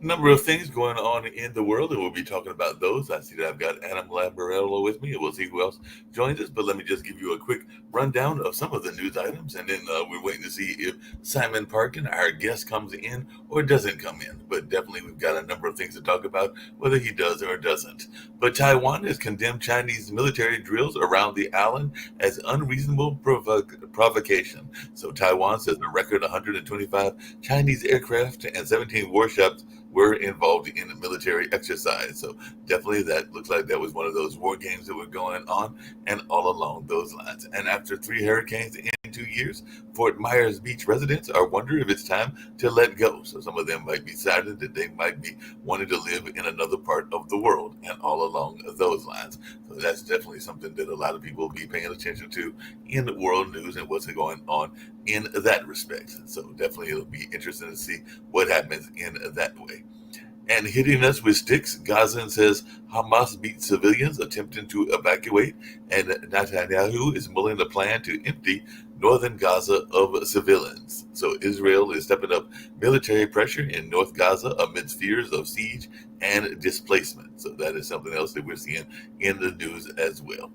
Number of things going on in the world, and we'll be talking about those. I see that I've got Adam Lambarello with me, and we'll see who else joins us. But let me just give you a quick rundown of some of the news items, and then we're waiting to see if Simon Parkin, our guest, comes in or doesn't come in. But definitely, we've got a number of things to talk about, whether he does or doesn't. But Taiwan has condemned Chinese military drills around the island as unreasonable provocation. So Taiwan says a record 125 Chinese aircraft and 17 warships were involved in a military exercise. So definitely that looks like that was one of those war games that were going on and all along those lines. And after 3 hurricanes in 2 years, Fort Myers Beach residents are wondering if it's time to let go. So some of them might be decided that they might be wanting to live in another part of the world and all along those lines. So that's definitely something that a lot of people will be paying attention to in the world news and what's going on in that respect. So definitely it'll be interesting to see what happens in that way. And hitting us with sticks, Gazan says Hamas beat civilians attempting to evacuate, and Netanyahu is mulling a plan to empty northern Gaza of civilians. So Israel is stepping up military pressure in North Gaza amidst fears of siege and displacement. So that is something else that we're seeing in the news as well.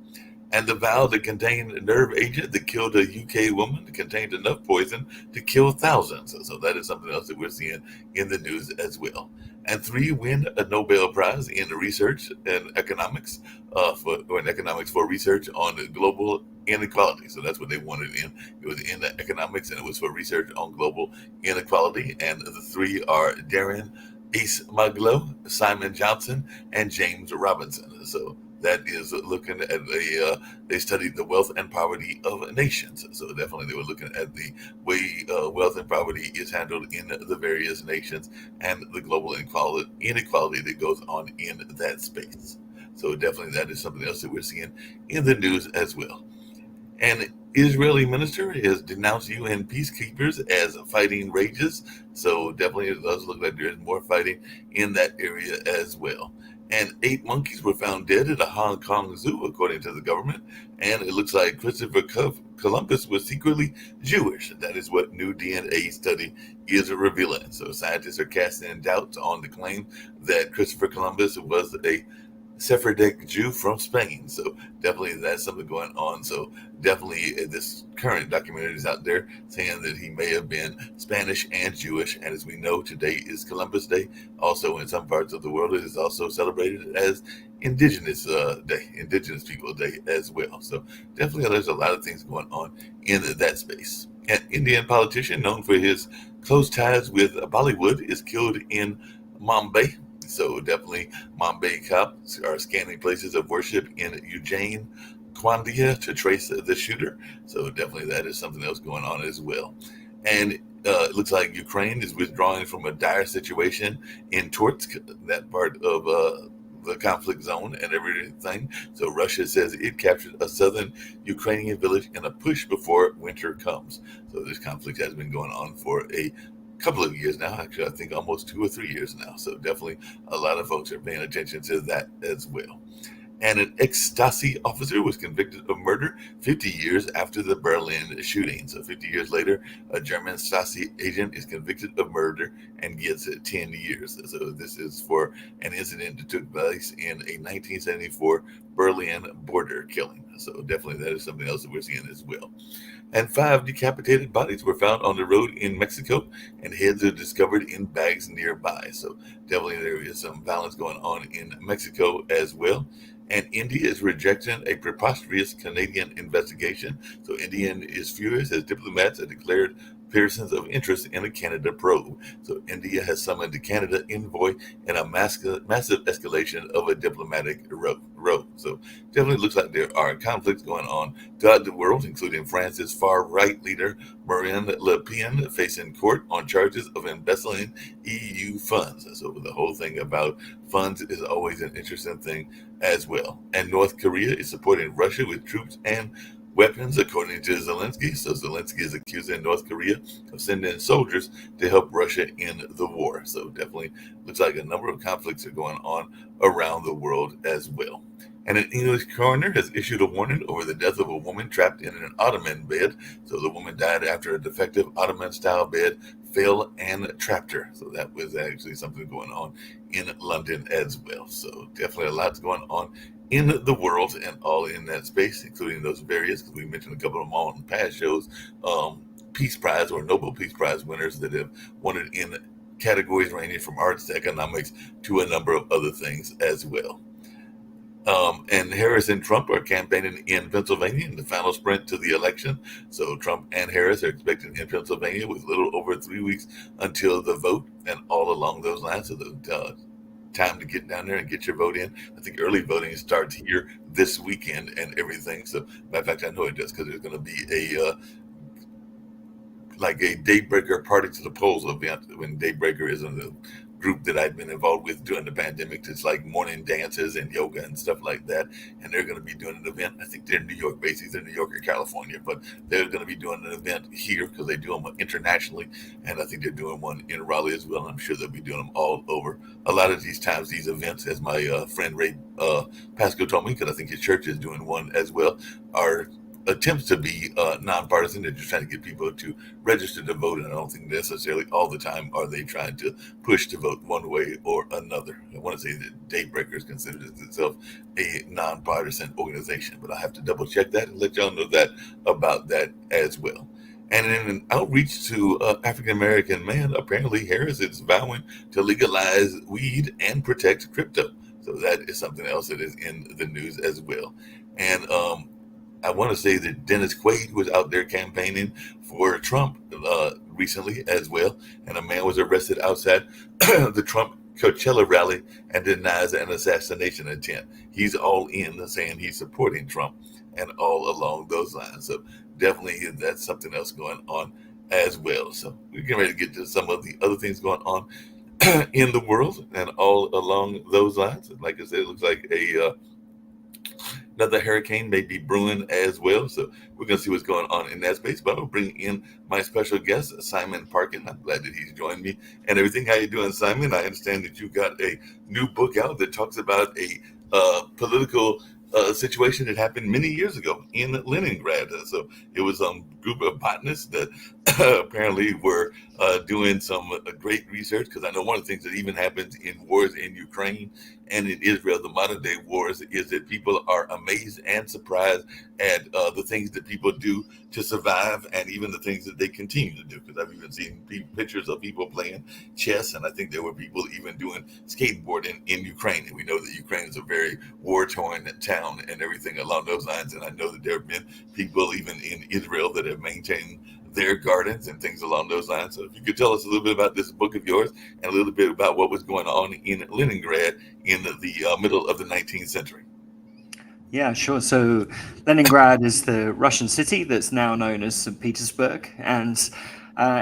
And the vial that contained a nerve agent that killed a UK woman contained enough poison to kill thousands. So that is something else that we're seeing in the news as well. And 3 win a Nobel Prize in research and economics for research on global inequality. So that's what they wanted in. It was in economics and it was for research on global inequality. And the 3 are Darren Ace Maglo, Simon Johnson, and James Robinson. So that is looking at they studied the wealth and poverty of nations. So definitely they were looking at the way wealth and poverty is handled in the various nations and the global inequality that goes on in that space. So definitely that is something else that we're seeing in the news as well. An Israeli minister has denounced UN peacekeepers as fighting rages. So definitely it does look like there's more fighting in that area as well. And 8 monkeys were found dead at a Hong Kong zoo, according to the government. And it looks like Christopher Columbus was secretly Jewish. That is what new DNA study is revealing. So scientists are casting doubts on the claim that Christopher Columbus was a Sephardic Jew from Spain. So definitely that's something going on. So definitely this current documentary is out there saying that he may have been Spanish and Jewish. And as we know, today is Columbus Day. Also in some parts of the world, it is also celebrated as Indigenous Day, Indigenous People Day as well. So definitely there's a lot of things going on in that space. An Indian politician known for his close ties with Bollywood is killed in Mumbai. So definitely Mumbai cops are scanning places of worship in Ujjain, Kwandia to trace the shooter. So definitely that is something else going on as well. And it looks like Ukraine is withdrawing from a dire situation in Torsk, that part of the conflict zone and everything. So Russia says it captured a southern Ukrainian village in a push before winter comes. So this conflict has been going on for a couple of years now. Actually, I think almost 2 or 3 years now. So definitely a lot of folks are paying attention to that as well. And an ex-Stasi officer was convicted of murder 50 years after the Berlin shooting. So 50 years later, a German Stasi agent is convicted of murder and gets 10 years. So this is for an incident that took place in a 1974 Berlin border killing. So definitely that is something else that we're seeing as well. And 5 decapitated bodies were found on the road in Mexico, and heads are discovered in bags nearby. So definitely there is some violence going on in Mexico as well. And India is rejecting a preposterous Canadian investigation. So India is furious as diplomats have declared persons of interest in a Canada probe. So India has summoned the Canada envoy in a massive escalation of a diplomatic row. So definitely looks like there are conflicts going on throughout the world, including France's far-right leader Marine Le Pen facing court on charges of embezzling EU funds. So the whole thing about funds is always an interesting thing as well. And North Korea is supporting Russia with troops and weapons, according to Zelensky. So Zelensky is accusing North Korea of sending soldiers to help Russia in the war. So definitely looks like a number of conflicts are going on around the world as well. And an English coroner has issued a warning over the death of a woman trapped in an Ottoman bed. So the woman died after a defective Ottoman-style bed fell and trapped her. So that was actually something going on in London as well. So definitely a lot's going on in the world and all in that space, including those various, because we mentioned a couple of them all in past shows, Peace Prize or Nobel Peace Prize winners that have won it in categories ranging from arts to economics to a number of other things as well. And Harris and Trump are campaigning in Pennsylvania in the final sprint to the election. So Trump and Harris are expected in Pennsylvania with a little over 3 weeks until the vote, and all along those lines. So the time to get down there and get your vote in. I think early voting starts here this weekend and everything. So, matter of fact, I know it does because there's going to be a like a Daybreaker Party to the Polls event when Daybreaker is in the group that I've been involved with during the pandemic. It's like morning dances and yoga and stuff like that. And they're going to be doing an event. I think they're in New York, basically. They're in New York or California, but they're going to be doing an event here because they do them internationally. And I think they're doing one in Raleigh as well. I'm sure they'll be doing them all over. A lot of these times, these events, as my friend Ray Pasco told me, because I think his church is doing one as well, are attempts to be nonpartisan. They're just trying to get people to register to vote, and I don't think necessarily all the time are they trying to push to vote one way or another. I want to say that Daybreakers considers itself a nonpartisan organization, but I have to double check that and let y'all know that about that as well. And in an outreach to African American man, apparently Harris is vowing to legalize weed and protect crypto. So that is something else that is in the news as well. And I want to say that Dennis Quaid was out there campaigning for Trump recently as well, and a man was arrested outside the Trump Coachella rally and denies an assassination attempt. He's all in, saying he's supporting Trump and all along those lines. So definitely that's something else going on as well. So we're getting ready to get to some of the other things going on in the world and all along those lines. Like I said, it looks like another hurricane may be brewing as well. So we're going to see what's going on in that space. But I'll bring in my special guest, Simon Parkin. I'm glad that he's joined me and everything. How you doing, Simon? I understand that you got a new book out that talks about a political situation that happened many years ago in Leningrad. So it was a group of botanists that apparently were doing some great research, because I know one of the things that even happens in wars in Ukraine and in Israel, the modern day wars, is that people are amazed and surprised at the things that people do to survive, and even the things that they continue to do. Because I've even seen pictures of people playing chess, and I think there were people even doing skateboarding in Ukraine. And we know that Ukraine is a very war-torn town and everything along those lines. And I know that there have been people even in Israel that have maintained their gardens and things along those lines. So if you could tell us a little bit about this book of yours and a little bit about what was going on in Leningrad in the middle of the 19th century. Yeah, sure. So Leningrad is the Russian city that's now known as St. Petersburg. And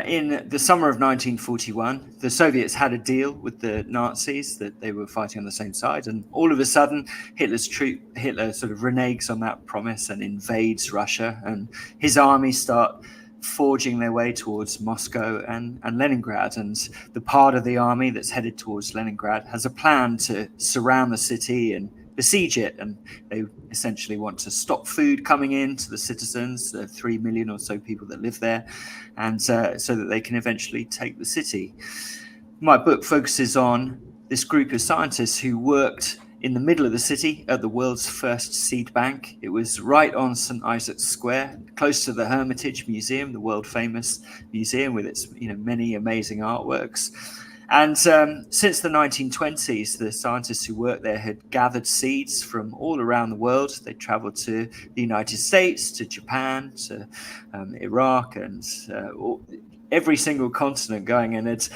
in the summer of 1941, the Soviets had a deal with the Nazis that they were fighting on the same side. And all of a sudden, Hitler sort of reneges on that promise and invades Russia. And his army start forging their way towards Moscow and Leningrad. And the part of the army that's headed towards Leningrad has a plan to surround the city and besiege it. And they essentially want to stop food coming in to the citizens, the 3 million or so people that live there, and so that they can eventually take the city. My book focuses on this group of scientists who worked in the middle of the city at the world's first seed bank. It was right on St. Isaac's Square, close to the Hermitage Museum, the world famous museum with its many amazing artworks. And since the 1920s, the scientists who worked there had gathered seeds from all around the world. They traveled to the United States, to Japan, to Iraq, and every single continent going. And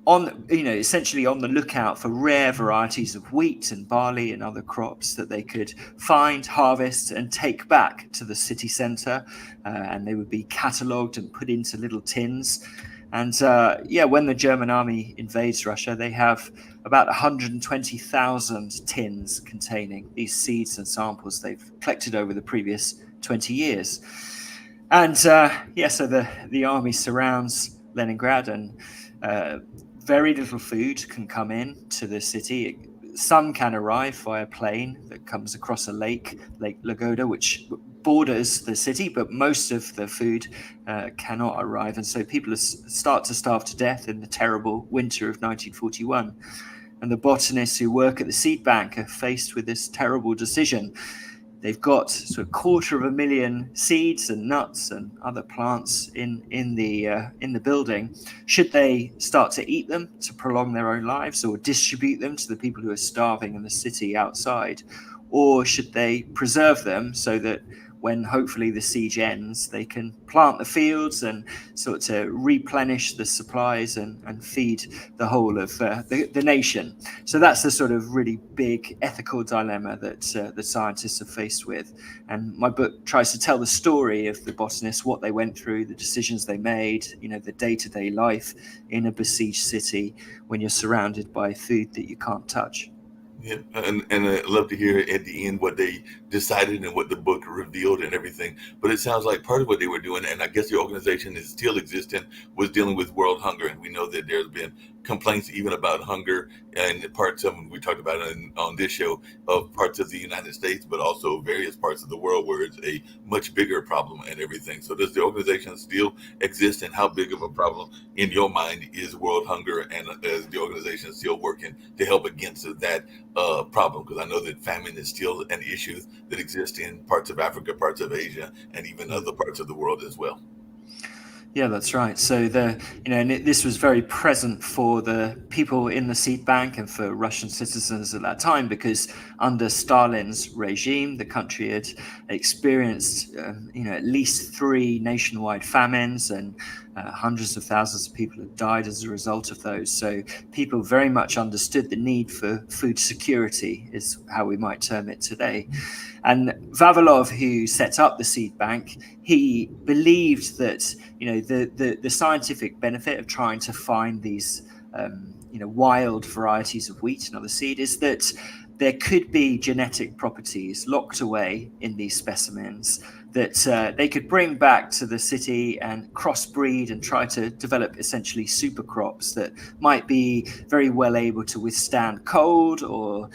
essentially on the lookout for rare varieties of wheat and barley and other crops that they could find, harvest, and take back to the city centre, and they would be catalogued and put into little tins. And when the German army invades Russia, they have about 120,000 tins containing these seeds and samples they've collected over the previous 20 years. And so the army surrounds Leningrad, and very little food can come in to the city. Some can arrive via plane that comes across a Lake Ladoga, which borders the city, but most of the food cannot arrive. And so people start to starve to death in the terrible winter of 1941. And the botanists who work at the seed bank are faced with this terrible decision. They've got sort of 250,000 seeds and nuts and other plants in the building. Should they start to eat them to prolong their own lives, or distribute them to the people who are starving in the city outside? Or should they preserve them so that when hopefully the siege ends, they can plant the fields and sort of replenish the supplies and feed the whole of the nation? So that's the sort of really big ethical dilemma that the scientists are faced with. And my book tries to tell the story of the botanists, what they went through, the decisions they made, the day-to-day life in a besieged city when you're surrounded by food that you can't touch. Yeah, and I'd love to hear at the end what they decided and what the book revealed and everything. But it sounds like part of what they were doing, and I guess the organization is still existent, was dealing with world hunger. And we know that there's been complaints even about hunger and parts of, we talked about it on this show, of parts of the United States, but also various parts of the world where it's a much bigger problem and everything. So does the organization still exist, and how big of a problem in your mind is world hunger, and is the organization still working to help against that problem? Because I know that famine is still an issue that exists in parts of Africa, parts of Asia, and even other parts of the world as well. Yeah, that's right. So this was very present for the people in the seed bank and for Russian citizens at that time, because under Stalin's regime, the country had experienced, at least 3 nationwide famines, and hundreds of thousands of people had died as a result of those. So people very much understood the need for food security, is how we might term it today. And Vavilov, who set up the seed bank, he believed that the scientific benefit of trying to find these wild varieties of wheat and other seed is that there could be genetic properties locked away in these specimens that they could bring back to the city and crossbreed and try to develop essentially super crops that might be very well able to withstand cold or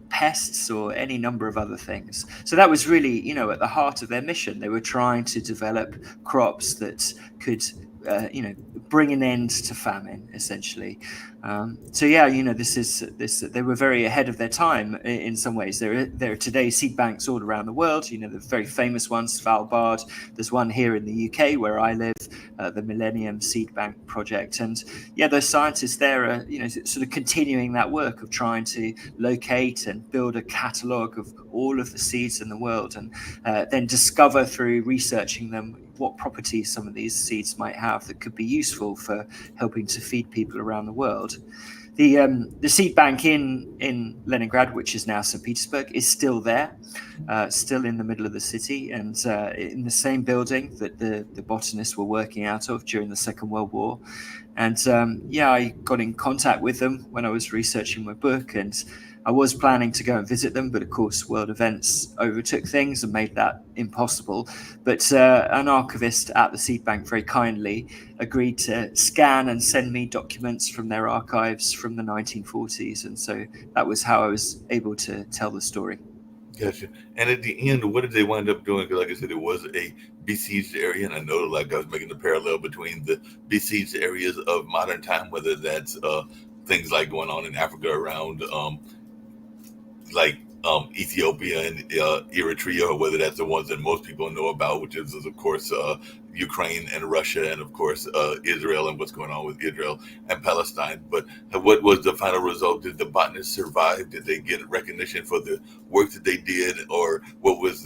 pests or any number of other things. So that was really, at the heart of their mission. They were trying to develop crops that could, bring an end to famine, essentially. They were very ahead of their time in some ways. There are today seed banks all around the world. The very famous ones, Svalbard. There's one here in the UK where I live, the Millennium Seed Bank Project. And those scientists there are, sort of continuing that work of trying to locate and build a catalogue of all of the seeds in the world, and then discover through researching them what properties some of these seeds might have that could be useful for helping to feed people around the world. The seed bank in Leningrad, which is now St. Petersburg, is still there, still in the middle of the city, and in the same building that the botanists were working out of during the Second World War. And I got in contact with them when I was researching my book, and I was planning to go and visit them, but of course world events overtook things and made that impossible. But an archivist at the seed bank very kindly agreed to scan and send me documents from their archives from the 1940s. And so that was how I was able to tell the story. Gotcha. And at the end, what did they wind up doing? Because like I said, it was a besieged area, and I know like I was making the parallel between the besieged areas of modern time, whether that's things like going on in Africa around Ethiopia and Eritrea, or whether that's the ones that most people know about, which is of course Ukraine and Russia, and of course Israel and what's going on with Israel and Palestine. But what was the final result? Did the botanists survive? Did they get recognition for the work that they did, or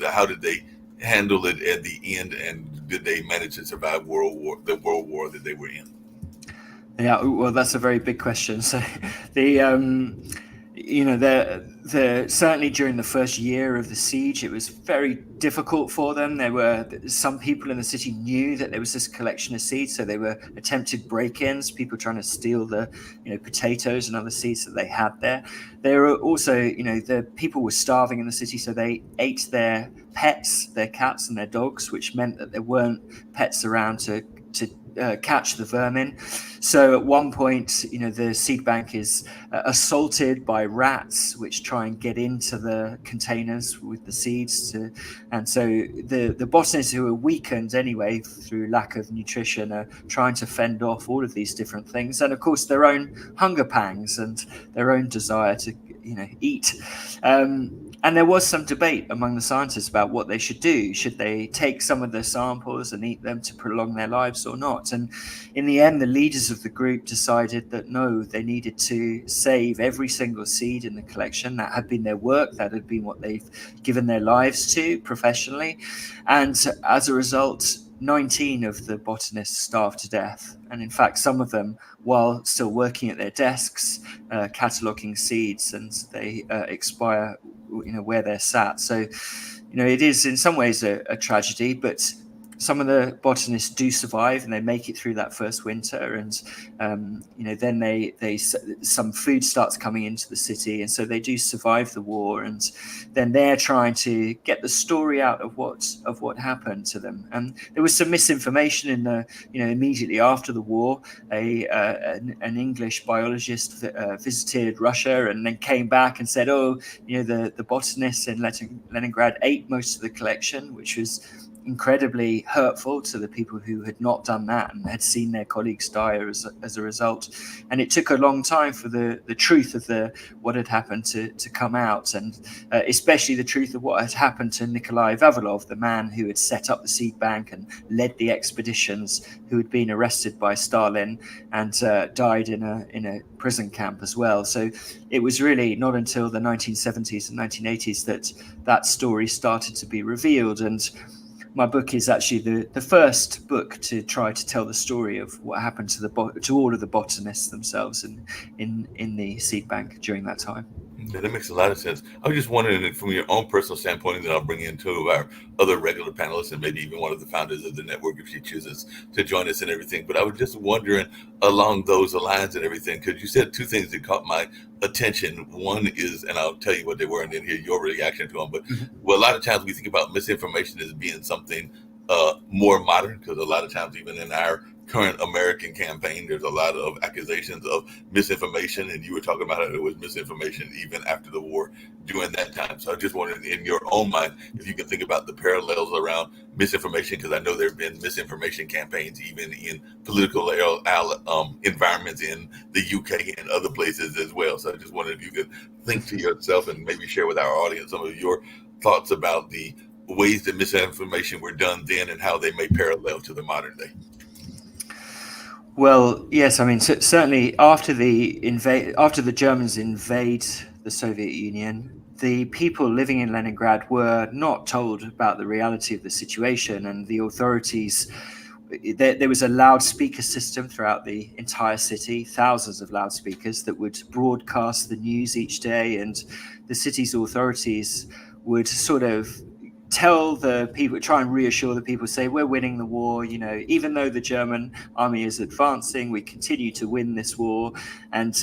how did they handle it at the end? And did they manage to survive the world war that they were in? Yeah, well, that's a very big question. So, the the certainly during the first year of the siege, it was very difficult for them. There were some people in the city knew that there was this collection of seeds, so they were attempted break-ins, people trying to steal the potatoes and other seeds that they had there. There were also the people were starving in the city, so they ate their pets, their cats and their dogs, which meant that there weren't pets around to catch the vermin. So at one point, the seed bank is assaulted by rats, which try and get into the containers with the seeds. And so the botanists, who are weakened anyway through lack of nutrition, are trying to fend off all of these different things, and of course their own hunger pangs and their own desire to eat. And there was some debate among the scientists about what they should do. Should they take some of the samples and eat them to prolong their lives or not? And in the end, the leaders of the group decided that no, they needed to save every single seed in the collection. That had been their work. That had been what they've given their lives to professionally. And as a result, 19 of the botanists starved to death. And in fact, some of them, while still working at their desks, cataloguing seeds, and they expire where they're sat. So it is in some ways a tragedy, but some of the botanists do survive and they make it through that first winter, and then they some food starts coming into the city, and so they do survive the war, and then they're trying to get the story out of what happened to them. And there was some misinformation in the immediately after the war. An English biologist visited Russia and then came back and said, the botanists in Leningrad ate most of the collection, which was incredibly hurtful to the people who had not done that and had seen their colleagues die as a result. And it took a long time for the truth of what had happened to come out, and especially the truth of what had happened to Nikolai Vavilov, the man who had set up the seed bank and led the expeditions, who had been arrested by Stalin and died in a prison camp as well. So it was really not until the 1970s and 1980s that story started to be revealed. And my book is actually the first book to try to tell the story of what happened to all of the botanists themselves in the seed bank during that time. Yeah, that makes a lot of sense. I was just wondering, from your own personal standpoint, and then I'll bring in two of our other regular panelists and maybe even one of the founders of the network if she chooses to join us and everything. But I was just wondering along those lines and everything, because you said two things that caught my attention. One is, and I'll tell you what they were and then hear your reaction to them. But well, a lot of times we think about misinformation as being something more modern, because a lot of times even in our current American campaign, there's a lot of accusations of misinformation, and you were talking about how there was misinformation even after the war during that time. So I just wanted, in your own mind, if you can think about the parallels around misinformation, because I know there have been misinformation campaigns even in political environments in the UK and other places as well. So I just wondered if you could think to yourself and maybe share with our audience some of your thoughts about the ways that misinformation were done then and how they may parallel to the modern day. Well, yes, I mean, certainly after the Germans invade the Soviet Union, the people living in Leningrad were not told about the reality of the situation, and the authorities. There was a loudspeaker system throughout the entire city, thousands of loudspeakers that would broadcast the news each day, and the city's authorities would sort of tell the people, try and reassure the people, say, we're winning the war, even though the German army is advancing, we continue to win this war. And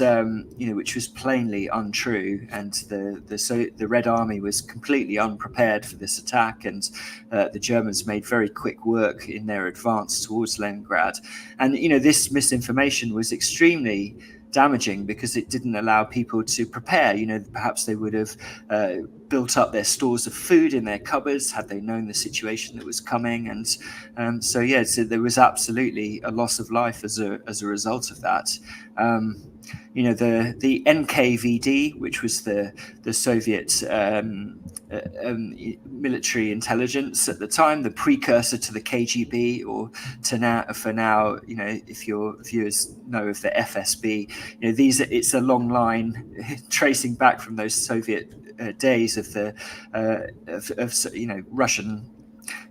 which was plainly untrue, and the Red Army was completely unprepared for this attack, and the Germans made very quick work in their advance towards Leningrad. And this misinformation was extremely damaging because it didn't allow people to prepare. Perhaps they would have built up their stores of food in their cupboards had they known the situation that was coming. And so there was absolutely a loss of life as a result of that. The NKVD, which was the Soviet military intelligence at the time, the precursor to the KGB, or for now, if your viewers know of the FSB, it's a long line tracing back from those Soviet days of the Russian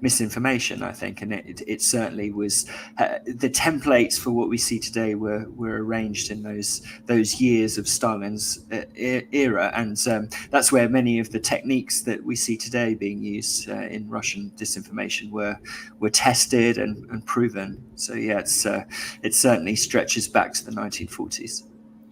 misinformation, I think, and it certainly was. The templates for what we see today were arranged in those years of Stalin's era, and that's where many of the techniques that we see today being used in Russian disinformation were tested and proven. So yeah, it certainly stretches back to the 1940s.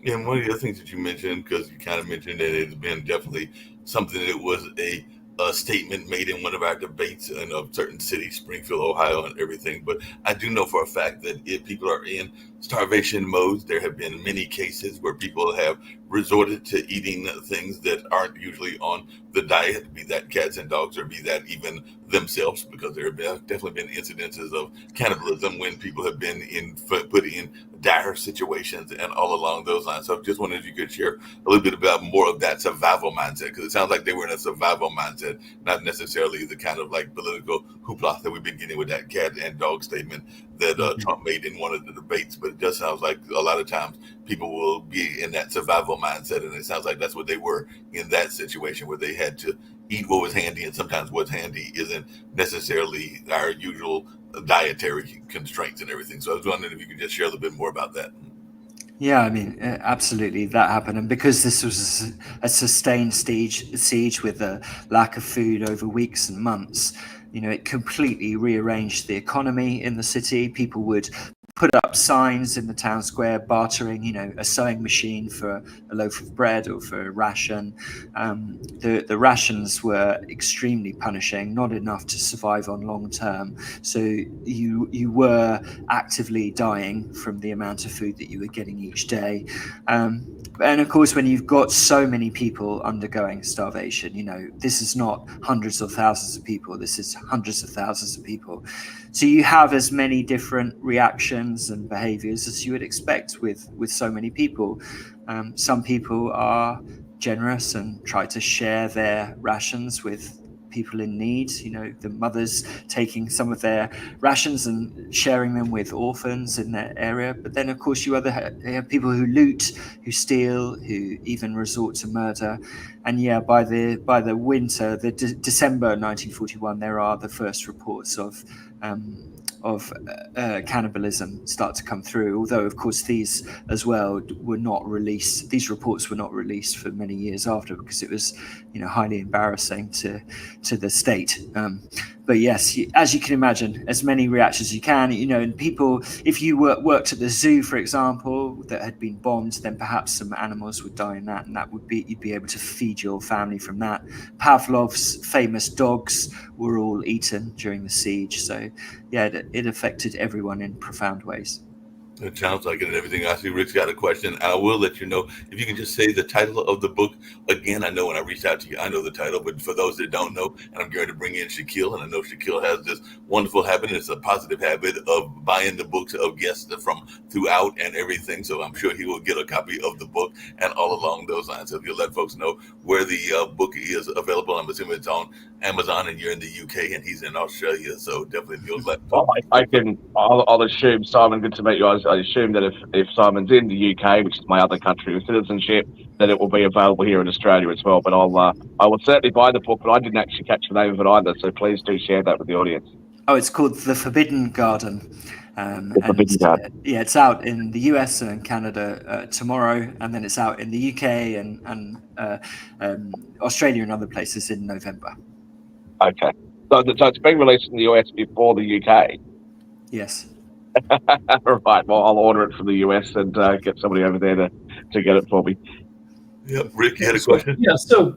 And one of the other things that you mentioned, because you kind of mentioned that it's been definitely something that was a statement made in one of our debates in a certain city, Springfield, Ohio, and everything. But I do know for a fact that if people are in starvation modes, there have been many cases where people have resorted to eating things that aren't usually on the diet, be that cats and dogs, or be that even themselves, because there have definitely been incidences of cannibalism when people have been put in dire situations and all along those lines. So I just wondered if you could share a little bit about more of that survival mindset, because it sounds like they were in a survival mindset, not necessarily the kind of like political hoopla that we've been getting with that cat and dog statement that Trump made in one of the debates. But it just sounds like a lot of times people will be in that survival mindset, and it sounds like that's what they were in that situation, where they had to eat what was handy, and sometimes what's handy isn't necessarily our usual dietary constraints and everything. So I was wondering if you could just share a little bit more about that. Yeah, I mean, absolutely, that happened, and because this was a sustained siege with a lack of food over weeks and months, it completely rearranged the economy in the city. People would put up signs in the town square bartering, a sewing machine for a loaf of bread or for a ration. The rations were extremely punishing, not enough to survive on long term. So you were actively dying from the amount of food that you were getting each day. And of course, when you've got so many people undergoing starvation, this is not hundreds of thousands of people, this is hundreds of thousands of people. So you have as many different reactions and behaviors as you would expect with so many people. Some people are generous and try to share their rations with people in need, the mothers taking some of their rations and sharing them with orphans in their area. But then, of course, you have people who loot, who steal, who even resort to murder. And yeah, by the winter, December 1941, there are the first reports of cannibalism start to come through, although of course these as well were not released. These reports were not released for many years after, because it was highly embarrassing to the state. But yes, as you can imagine, as many reactions as you can, and people, if you worked at the zoo, for example, that had been bombed, then perhaps some animals would die in that, and you'd be able to feed your family from that. Pavlov's famous dogs were all eaten during the siege. So yeah, it affected everyone in profound ways. It sounds like it and everything. I see Rick's got a question. I will let you know if you can just say the title of the book again. I know when I reached out to you, I know the title, but for those that don't know, and I'm going to bring in Shaquille, and I know Shaquille has this wonderful habit. It's a positive habit of buying the books of guests from throughout and everything. So I'm sure he will get a copy of the book and all along those lines. So if you'll let folks know where the book is available, I'm assuming it's on Amazon, and you're in the UK and he's in Australia. So definitely you'll let folks. I'll assume, Simon, good to meet you. I assume that if Simon's in the UK, which is my other country of citizenship, that it will be available here in Australia as well. But I will certainly buy the book, but I didn't actually catch the name of it either. So please do share that with the audience. Oh, it's called The Forbidden Garden. Yeah, it's out in the US and Canada tomorrow, and then it's out in the UK and Australia and other places in November. Okay. So it's being released in the US before the UK? Yes. Right. Well, I'll order it from the US and get somebody over there to get it for me. Yep. Rick, you had a question? Yeah. So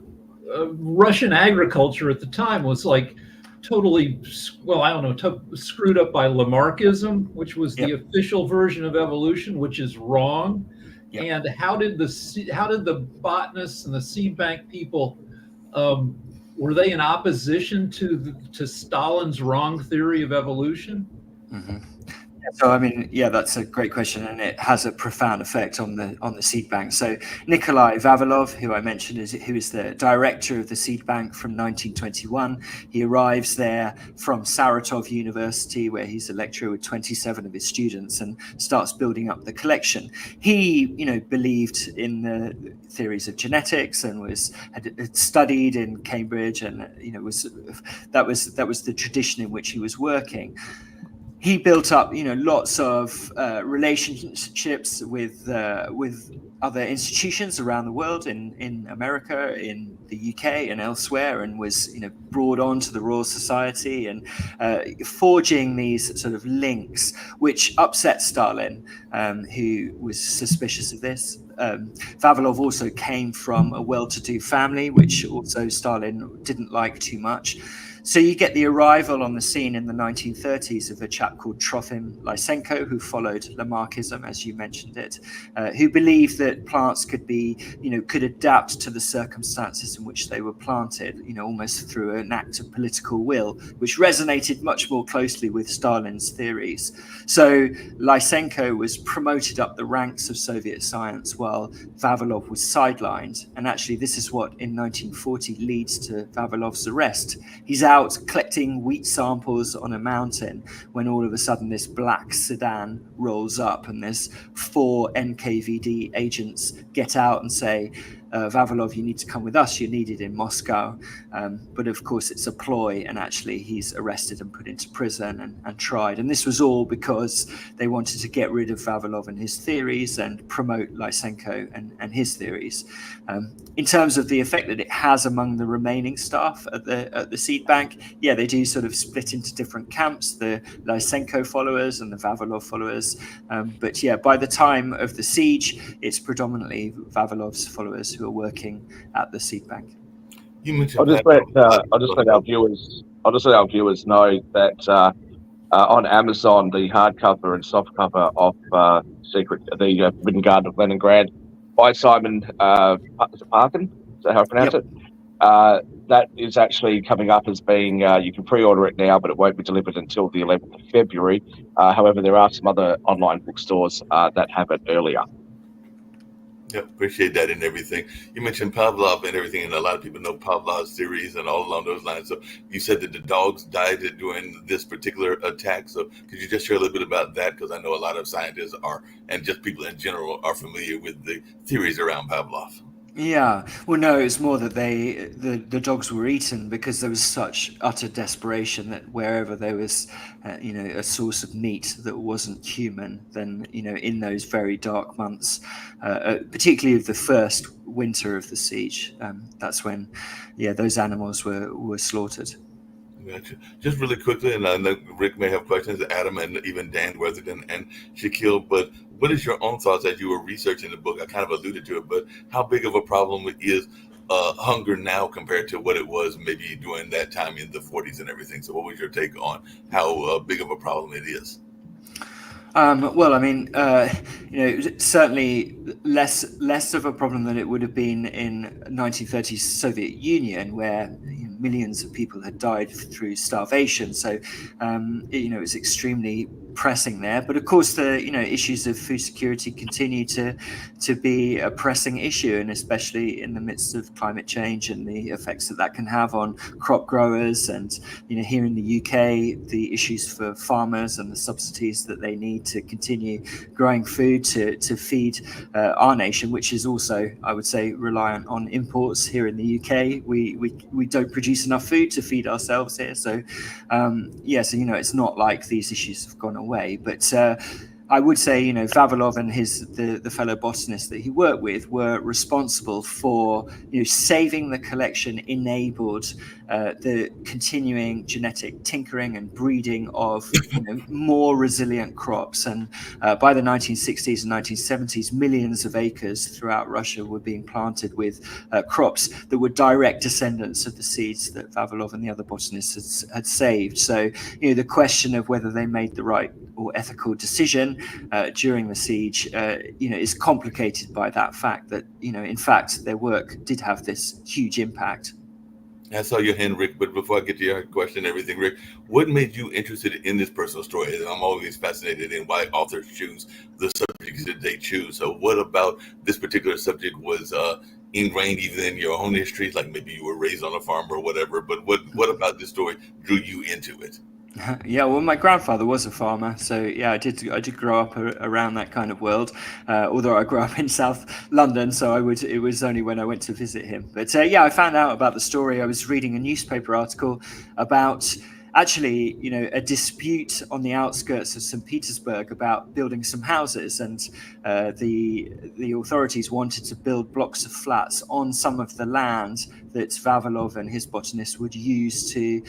Russian agriculture at the time was like totally, screwed up by Lamarckism, which was the official version of evolution, which is wrong. Yep. And how did the botanists and the seed bank people, were they in opposition to Stalin's wrong theory of evolution? Mm-hmm. So I mean, yeah, that's a great question, and it has a profound effect on the seed bank. So Nikolai Vavilov, who I mentioned, who is the director of the seed bank from 1921. He arrives there from Saratov University, where he's a lecturer with 27 of his students, and starts building up the collection. He, believed in the theories of genetics and had studied in Cambridge, and that was the tradition in which he was working. He built up, lots of relationships with other institutions around the world, in America, in the UK, and elsewhere, and was, brought on to the Royal Society, and forging these sort of links, which upset Stalin, who was suspicious of this. Vavilov also came from a well-to-do family, which also Stalin didn't like too much. So you get the arrival on the scene in the 1930s of a chap called Trofim Lysenko, who followed Lamarckism, as you mentioned it, who believed that plants could adapt to the circumstances in which they were planted, almost through an act of political will, which resonated much more closely with Stalin's theories. So Lysenko was promoted up the ranks of Soviet science while Vavilov was sidelined. And actually, this is what in 1940 leads to Vavilov's arrest. He's out collecting wheat samples on a mountain when all of a sudden this black sedan rolls up, and there's 4 NKVD agents get out and say, Vavilov, you need to come with us. You're needed in Moscow. But of course, it's a ploy, and actually he's arrested and put into prison and tried. And this was all because they wanted to get rid of Vavilov and his theories and promote Lysenko and his theories. In terms of the effect that it has among the remaining staff at the seed bank, yeah, they do sort of split into different camps, the Lysenko followers and the Vavilov followers. But yeah, by the time of the siege, it's predominantly Vavilov's followers who are working at the seed bank. You mentioned I'll just let our viewers know that on Amazon, the hardcover and softcover of the Hidden Garden of Leningrad by Simon Parkin, is that how I pronounce it? That is actually coming up as being, you can pre-order it now, but it won't be delivered until the 11th of February. However, there are some other online bookstores that have it earlier. Yeah, appreciate that and everything. You mentioned Pavlov and everything, and a lot of people know Pavlov's theories and all along those lines. So you said that the dogs died during this particular attack. So could you just share a little bit about that? Because I know a lot of scientists are, and just people in general, are familiar with the theories around Pavlov. Yeah, well, no, it's more that the dogs were eaten because there was such utter desperation that wherever there was, a source of meat that wasn't human, then in those very dark months, particularly of the first winter of the siege, that's when, those animals were slaughtered. Gotcha. Just really quickly, and I know Rick may have questions, Adam, and even Dan Weatherden and Shaquille, but what is your own thoughts as you were researching the book? I kind of alluded to it, but how big of a problem is hunger now compared to what it was maybe during that time in the 40s and everything? So what was your take on how big of a problem it is? Well, I mean, certainly less of a problem than it would have been in 1930s Soviet Union, where millions of people had died through starvation. So, it was extremely pressing there. But of course, the issues of food security continue to be a pressing issue, and especially in the midst of climate change and the effects that can have on crop growers. And here in the UK, the issues for farmers and the subsidies that they need to continue growing food to feed our nation, which is also, I would say, reliant on imports. Here in the UK, we don't produce enough food to feed ourselves here. So it's not like these issues have gone away, but I would say, Vavilov and the fellow botanists that he worked with were responsible for, saving the collection, enabled the continuing genetic tinkering and breeding of more resilient crops. And by the 1960s and 1970s, millions of acres throughout Russia were being planted with crops that were direct descendants of the seeds that Vavilov and the other botanists had saved. So, the question of whether they made the right or ethical decision during the siege, is complicated by that fact that, in fact, their work did have this huge impact. I saw your hand, Rick, but before I get to your question and everything, Rick, what made you interested in this personal story? And I'm always fascinated in why authors choose the subjects that they choose. So what about this particular subject was ingrained even in your own history? Like maybe you were raised on a farm or whatever, but what about this story drew you into it? Yeah, well, my grandfather was a farmer, so yeah, I did grow up around that kind of world. Although I grew up in South London, so it was only when I went to visit him. But yeah, I found out about the story. I was reading a newspaper article about actually, a dispute on the outskirts of St. Petersburg about building some houses, and the authorities wanted to build blocks of flats on some of the land that Vavilov and his botanists would use to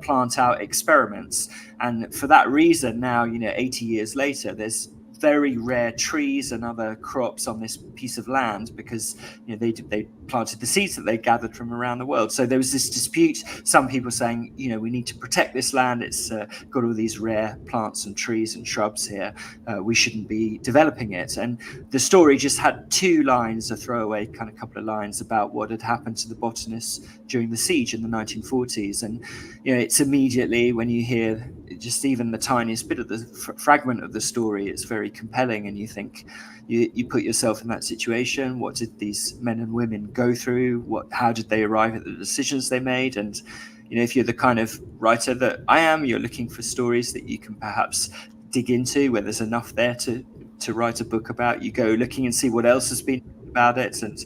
plant out experiments. And for that reason, now, 80 years later, there's very rare trees and other crops on this piece of land because they planted the seeds that they gathered from around the world. So there was this dispute, some people saying we need to protect this land, it's got all these rare plants and trees and shrubs here, we shouldn't be developing it. And the story just had two lines, a throwaway kind of couple of lines about what had happened to the botanists during the siege in the 1940s. And it's immediately, when you hear just even the tiniest bit of the fragment of the story, it's very compelling, and you think, you put yourself in that situation. What did these men and women go through? How did they arrive at the decisions they made? And if you're the kind of writer that I am, you're looking for stories that you can perhaps dig into, where there's enough there to write a book about. You go looking and see what else has been about it. And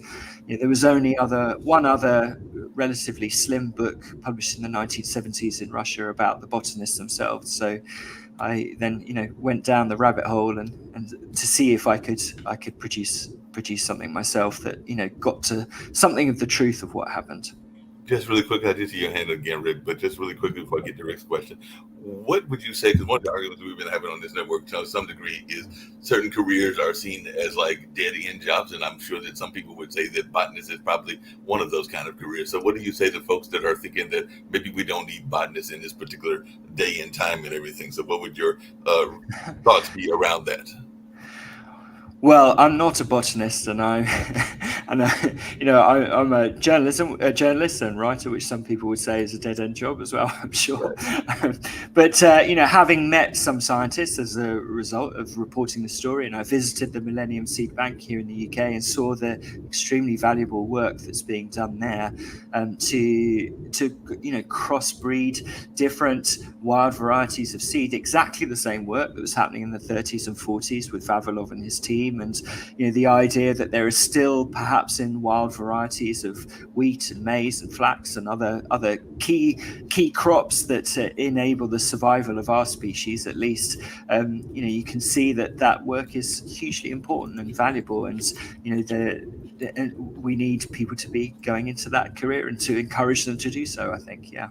there was only one other relatively slim book published in the 1970s in Russia about the botanists themselves. So I then went down the rabbit hole and to see if I could produce something myself that got to something of the truth of what happened. Just really quick, I did see your hand again, Rick, but just really quickly before I get to Rick's question, what would you say, because one of the arguments we've been having on this network to some degree is certain careers are seen as like dead-end jobs, and I'm sure that some people would say that botanist is probably one of those kind of careers. So what do you say to folks that are thinking that maybe we don't need botanists in this particular day and time and everything? So what would your thoughts be around that? Well, I'm not a botanist, and I'm a journalist and writer, which some people would say is a dead end job as well, I'm sure. But having met some scientists as a result of reporting the story, and I visited the Millennium Seed Bank here in the UK and saw the extremely valuable work that's being done there to crossbreed different wild varieties of seed. Exactly the same work that was happening in the 30s and 40s with Vavilov and his team. And the idea that there is still, perhaps in wild varieties of wheat and maize and flax and other key crops that enable the survival of our species, at least, you can see that work is hugely important and valuable, and we need people to be going into that career and to encourage them to do so, I think. Yeah,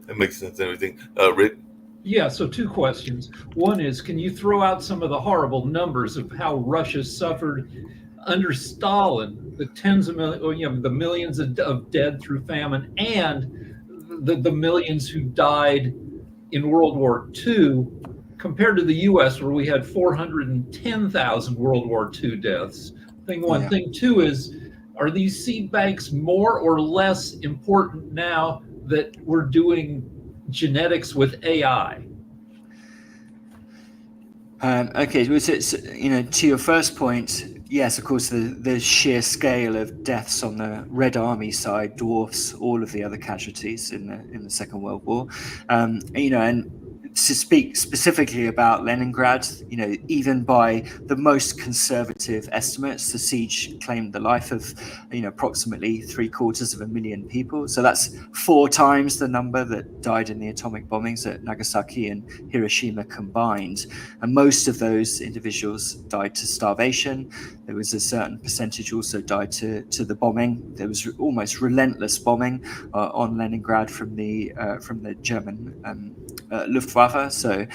that makes sense. Everything, Rick. Yeah, so two questions. One is, can you throw out some of the horrible numbers of how Russia suffered under Stalin, the tens of millions, the millions of dead through famine, and the millions who died in World War II, compared to the U.S., where we had 410,000 World War II deaths? Thing one. Yeah. Thing two is, are these seed banks more or less important now that we're doing genetics with AI? Okay, well, so, to your first point, yes, of course, the sheer scale of deaths on the Red Army side dwarfs all of the other casualties in the Second World War. And to speak specifically about Leningrad, even by the most conservative estimates, the siege claimed the life of, approximately 750,000 people. So that's 4 times the number that died in the atomic bombings at Nagasaki and Hiroshima combined. And most of those individuals died to starvation. There was a certain percentage also died to the bombing. There was almost relentless bombing on Leningrad from the German Luftwaffe. So,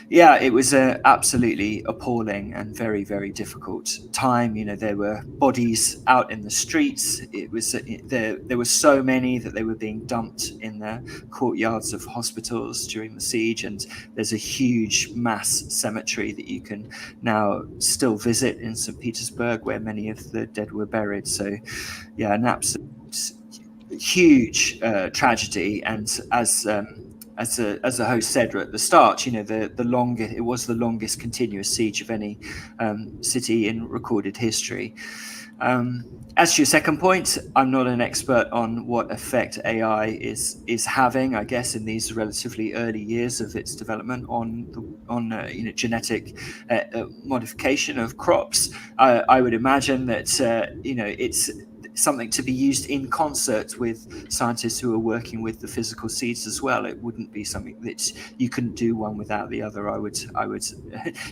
yeah, it was an absolutely appalling and very, very difficult time. There were bodies out in the streets. It was there were so many that they were being dumped in the courtyards of hospitals during the siege. And there's a huge mass cemetery that you can now still visit in St. Petersburg, where many of the dead were buried. So, yeah, an absolute huge tragedy, and as the host said at the start, it was the longest continuous siege of any city in recorded history. As to your second point, I'm not an expert on what effect AI is having, I guess, in these relatively early years of its development on genetic modification of crops. I would imagine that it's something to be used in concert with scientists who are working with the physical seeds as well. It wouldn't be something that you couldn't do one without the other, I would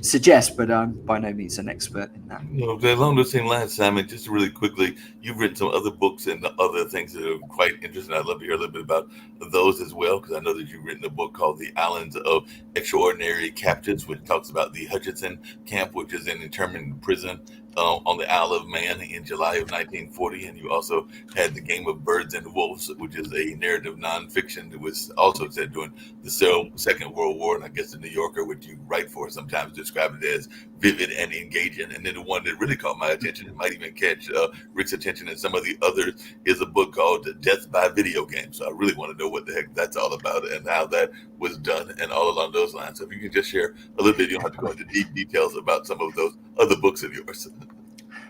suggest, but I'm by no means an expert in that. Along the same lines, Simon, just really quickly, you've written some other books and other things that are quite interesting. I'd love to hear a little bit about those as well, because I know that you've written a book called The Islands of Extraordinary Captives, which talks about the Hutchinson camp, which is an internment prison on the Isle of Man in July of 1940. And you also had The Game of Birds and Wolves, which is a narrative nonfiction that was also set during the Second World War. And I guess the New Yorker, which you write for, sometimes describe it as vivid and engaging. And then the one that really caught my attention, it might even catch Rick's attention and some of the others, is a book called Death by Video Game. So I really want to know what the heck that's all about and how that was done and all along those lines. So if you can just share a little bit, you don't have to go into deep details about some of those other books of yours.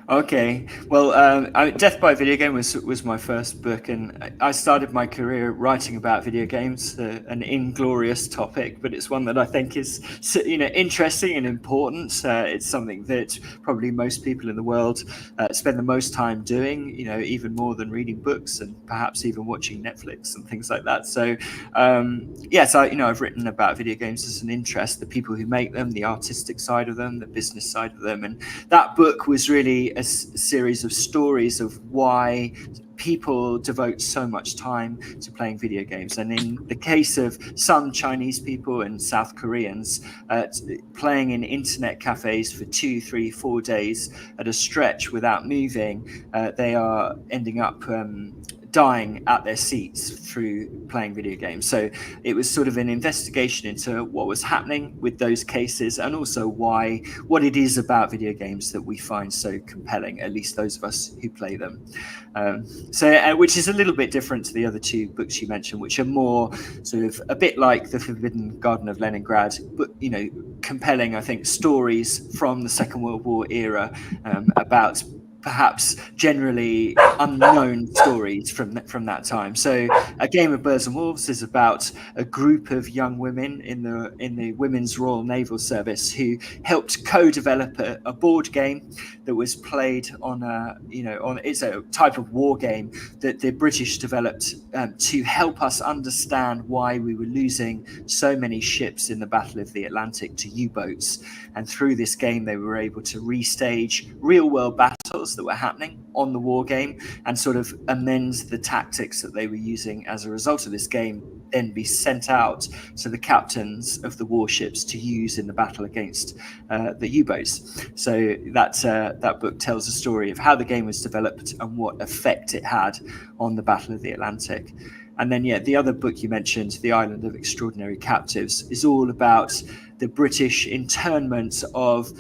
Okay, well, Death by Video Game was my first book, and I started my career writing about video games, an inglorious topic, but it's one that I think is interesting and important. It's something that probably most people in the world spend the most time doing, even more than reading books and perhaps even watching Netflix and things like that. So, I've written about video games as an interest, the people who make them, the artistic side of them, the business side of them, and that book was really a series of stories of why people devote so much time to playing video games. And in the case of some Chinese people and South Koreans, playing in internet cafes for 2, 3, 4 days at a stretch without moving, they are ending up dying at their seats through playing video games. So it was sort of an investigation into what was happening with those cases, and also what it is about video games that we find so compelling, at least those of us who play them. Which is a little bit different to the other two books you mentioned, which are more sort of a bit like The Forbidden Garden of Leningrad, but compelling, I think, stories from the Second World War era about perhaps generally unknown stories from that time. So A Game of Birds and Wolves is about a group of young women in the Women's Royal Naval Service who helped co-develop a board game that was played on it's a type of war game that the British developed to help us understand why we were losing so many ships in the Battle of the Atlantic to U-boats. And through this game, they were able to restage real-world battles that were happening on the war game and sort of amend the tactics that they were using as a result of this game, then be sent out to the captains of the warships to use in the battle against the U-boats. So that book tells a story of how the game was developed and what effect it had on the Battle of the Atlantic. And then, the other book you mentioned, The Island of Extraordinary Captives, is all about the British internment of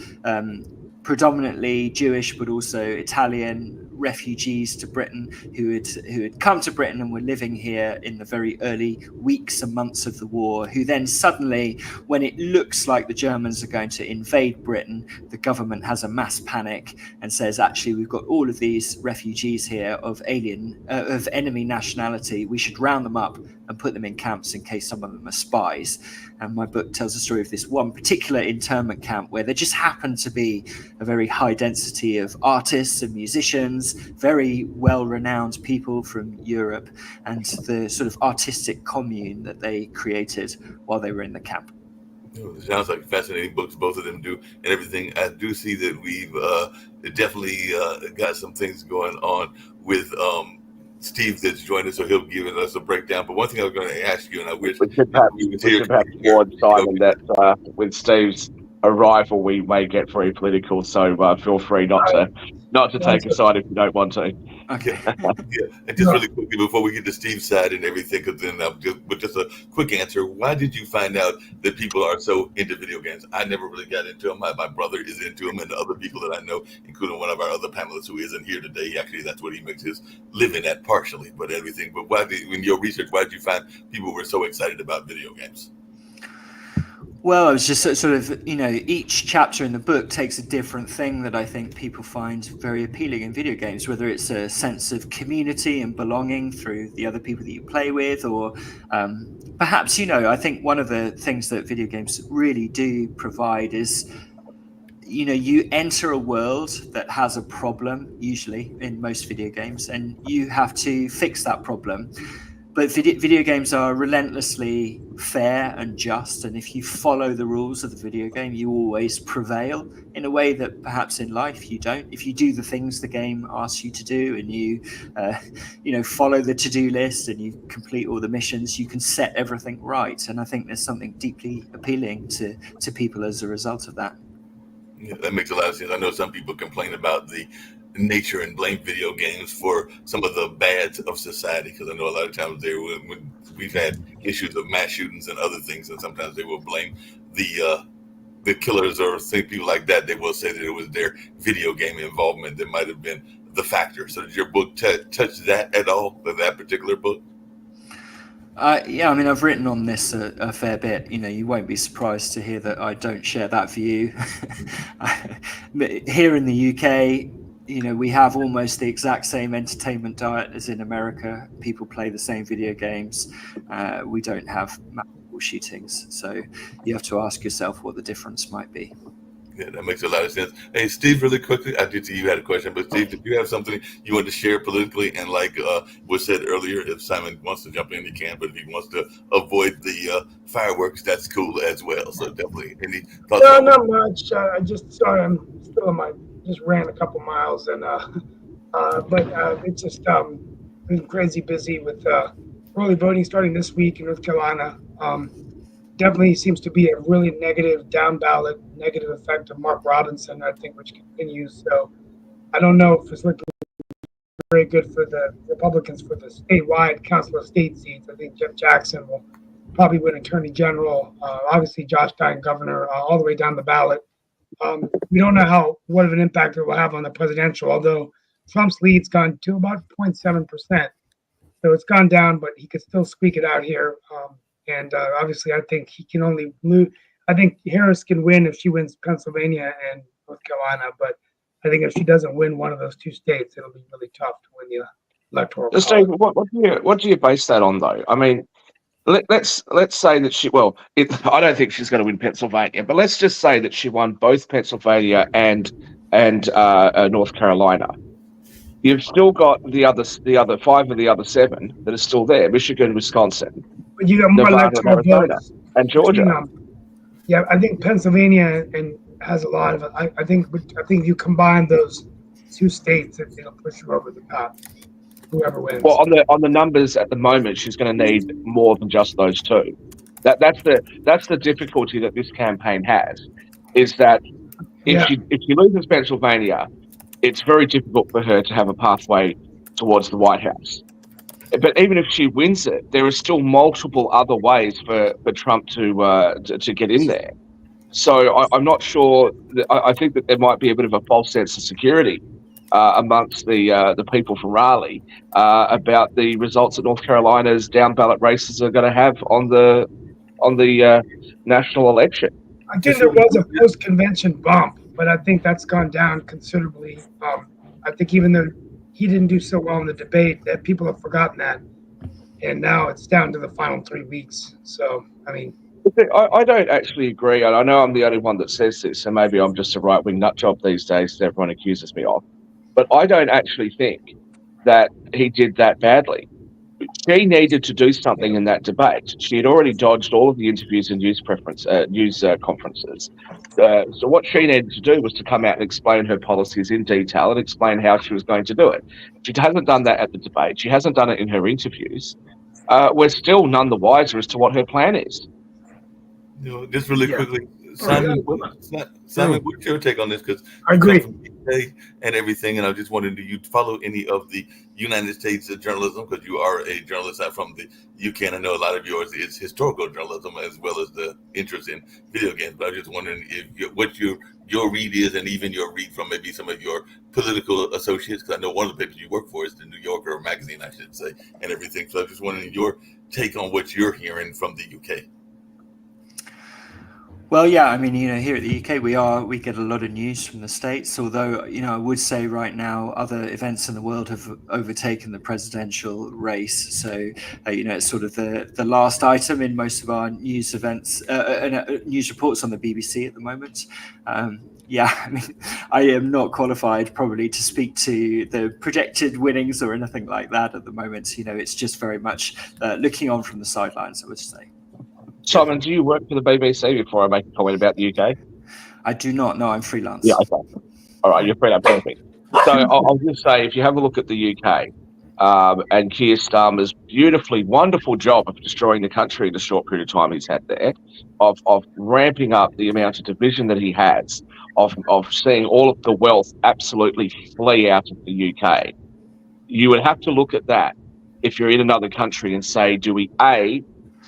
predominantly Jewish, but also Italian refugees to Britain who had come to Britain and were living here in the very early weeks and months of the war, who then suddenly, when it looks like the Germans are going to invade Britain, the government has a mass panic and says, actually, we've got all of these refugees here of enemy nationality. We should round them up and put them in camps in case some of them are spies. And my book tells the story of this one particular internment camp where there just happened to be a very high density of artists and musicians, very well-renowned people from Europe, and the sort of artistic commune that they created while they were in the camp. It sounds like fascinating books both of them do, and everything. I do see that we've definitely got some things going on with Steve that's joined us, so he'll give us a breakdown. But one thing I was going to ask you, and I wish we should perhaps warn Simon that with Steve's arrival, we may get very political, so feel free not to Not to take a side if you don't want to. Okay. Yeah, and just really quickly before we get to Steve's side and everything, because then just a quick answer. Why did you find out that people are so into video games? I never really got into them. My brother is into them, and the other people that I know, including one of our other panelists who isn't here today. Actually, that's what he makes his living at partially, but everything. But in your research, why did you find people were so excited about video games? Well, I was just sort of, each chapter in the book takes a different thing that I think people find very appealing in video games, whether it's a sense of community and belonging through the other people that you play with, or perhaps, I think one of the things that video games really do provide is, you enter a world that has a problem, usually in most video games, and you have to fix that problem. But video games are relentlessly fair and just, and if you follow the rules of the video game, you always prevail in a way that perhaps in life you don't. If you do the things the game asks you to do, and you follow the to-do list and you complete all the missions, you can set everything right. And I think there's something deeply appealing to people as a result of that. Yeah, that makes a lot of sense. I know some people complain about the nature and blame video games for some of the bads of society, because I know a lot of times when we've had issues of mass shootings and other things, and sometimes they will blame the killers or people like that. They will say that it was their video game involvement that might have been the factor. So did your book touch that at all, that particular book? Yeah, I mean, I've written on this a fair bit. You won't be surprised to hear that I don't share that view. Here in the UK, we have almost the exact same entertainment diet as in America. People play the same video games. We don't have mass shootings. So you have to ask yourself what the difference might be. Yeah, that makes a lot of sense. Hey, Steve, really quickly, I did see you had a question, but Steve, did you have something you want to share politically? And like was said earlier, if Simon wants to jump in, he can, but if he wants to avoid the fireworks, that's cool as well. So definitely, any thoughts? No, not much. I just sorry, I'm still just ran a couple miles, and but it's just been crazy busy with early voting starting this week in North Carolina. Definitely seems to be a really negative effect of Mark Robinson, I think, which continues. So I don't know if it's looking very good for the Republicans for the statewide Council of State seats. I think Jeff Jackson will probably win Attorney General. Obviously, Josh Stein, Governor, all the way down the ballot. We don't know what of an impact it will have on the presidential, although Trump's lead's gone to about 0.7%. So it's gone down, but he could still squeak it out here. And obviously, I think he can only lose. I think Harris can win if she wins Pennsylvania and North Carolina. But I think if she doesn't win one of those two states, it'll be really tough to win the electoral college. Steve, what do you base that on, though? I mean, let's say that she. Well, I don't think she's going to win Pennsylvania, but let's just say that she won both Pennsylvania and North Carolina. You've still got the other 5 of the other 7 that are still there: Michigan, Wisconsin, but you got more electoral votes, and Georgia. Yeah, I think Pennsylvania has a lot of it. I think you combine those 2 states, it'll push you over the top. Whoever wins. Well, on the numbers at the moment, she's going to need more than just those 2. That's the difficulty that this campaign has, is that if she loses Pennsylvania, it's very difficult for her to have a pathway towards the White House. But even if she wins it, there are still multiple other ways for Trump to get in there. So I'm not sure. I think that there might be a bit of a false sense of security amongst the people for Raleigh about the results that North Carolina's down ballot races are going to have on the national election. I think there was a post-convention bump, but I think that's gone down considerably. I think even though he didn't do so well in the debate, that people have forgotten that, and now it's down to the final 3 weeks. So, I mean, I don't actually agree, and I know I'm the only one that says this, so maybe I'm just a right-wing nutjob these days that everyone accuses me of. But I don't actually think that he did that badly. She needed to do something in that debate. She had already dodged all of the interviews and news conferences. So what she needed to do was to come out and explain her policies in detail and explain how she was going to do it. She hasn't done that at the debate. She hasn't done it in her interviews. We're still none the wiser as to what her plan is. Just really quickly, Simon, Yeah. Simon, what's your take on this? Because I you come agree. from the UK and everything, and I just wanted to you follow any of the United States journalism because you are a journalist from the UK, and I know a lot of yours is historical journalism as well as the interest in video games. But I was just wondering if what your read is, and even your read from maybe some of your political associates, because I know one of the papers you work for is the New Yorker magazine, I should say, and everything. So I was just wondering your take on what you're hearing from the UK. Well, yeah, I mean, here at the UK, we get a lot of news from the States, although, I would say right now other events in the world have overtaken the presidential race. So, it's sort of the last item in most of our news events, news reports on the BBC at the moment. Yeah, I mean, I am not qualified probably to speak to the projected winnings or anything like that at the moment. It's just very much looking on from the sidelines, I would say. Simon, do you work for the BBC before I make a comment about the UK? I do not. No, I'm freelance. Yeah, okay. All right, you're freelance. Perfect. So I'll just say, if you have a look at the UK and Keir Starmer's beautifully, wonderful job of destroying the country in the short period of time he's had there, of ramping up the amount of division that he has, of seeing all of the wealth absolutely flee out of the UK, you would have to look at that if you're in another country and say, do we A,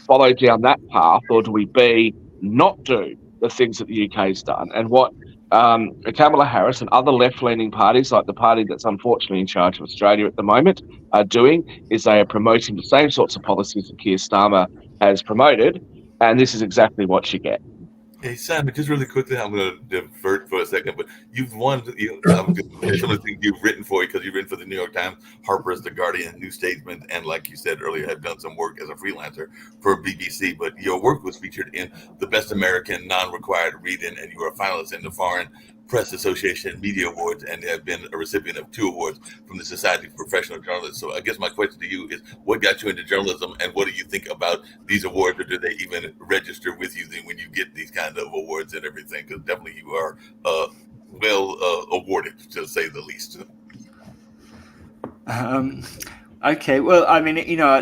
follow down that path, or do we B, not do the things that the UK's done? And what Kamala Harris and other left-leaning parties, like the party that's unfortunately in charge of Australia at the moment, are doing is they are promoting the same sorts of policies that Keir Starmer has promoted, and this is exactly what you get. Hey, Simon, just really quickly, I'm going to divert for a second, but you've won, I'm just some of the things you've written for, because you've written for the New York Times, Harper's, The Guardian, New Statesman, and like you said earlier, have done some work as a freelancer for BBC, but your work was featured in the Best American Non-Required Reading, and you were a finalist in the Foreign Press Association Media Awards, and have been a recipient of 2 awards from the Society of Professional Journalists. So I guess my question to you is, what got you into journalism, and what do you think about these awards, or do they even register with you when you get these kind of awards and everything? Because definitely you are well awarded, to say the least. Okay, well, I mean,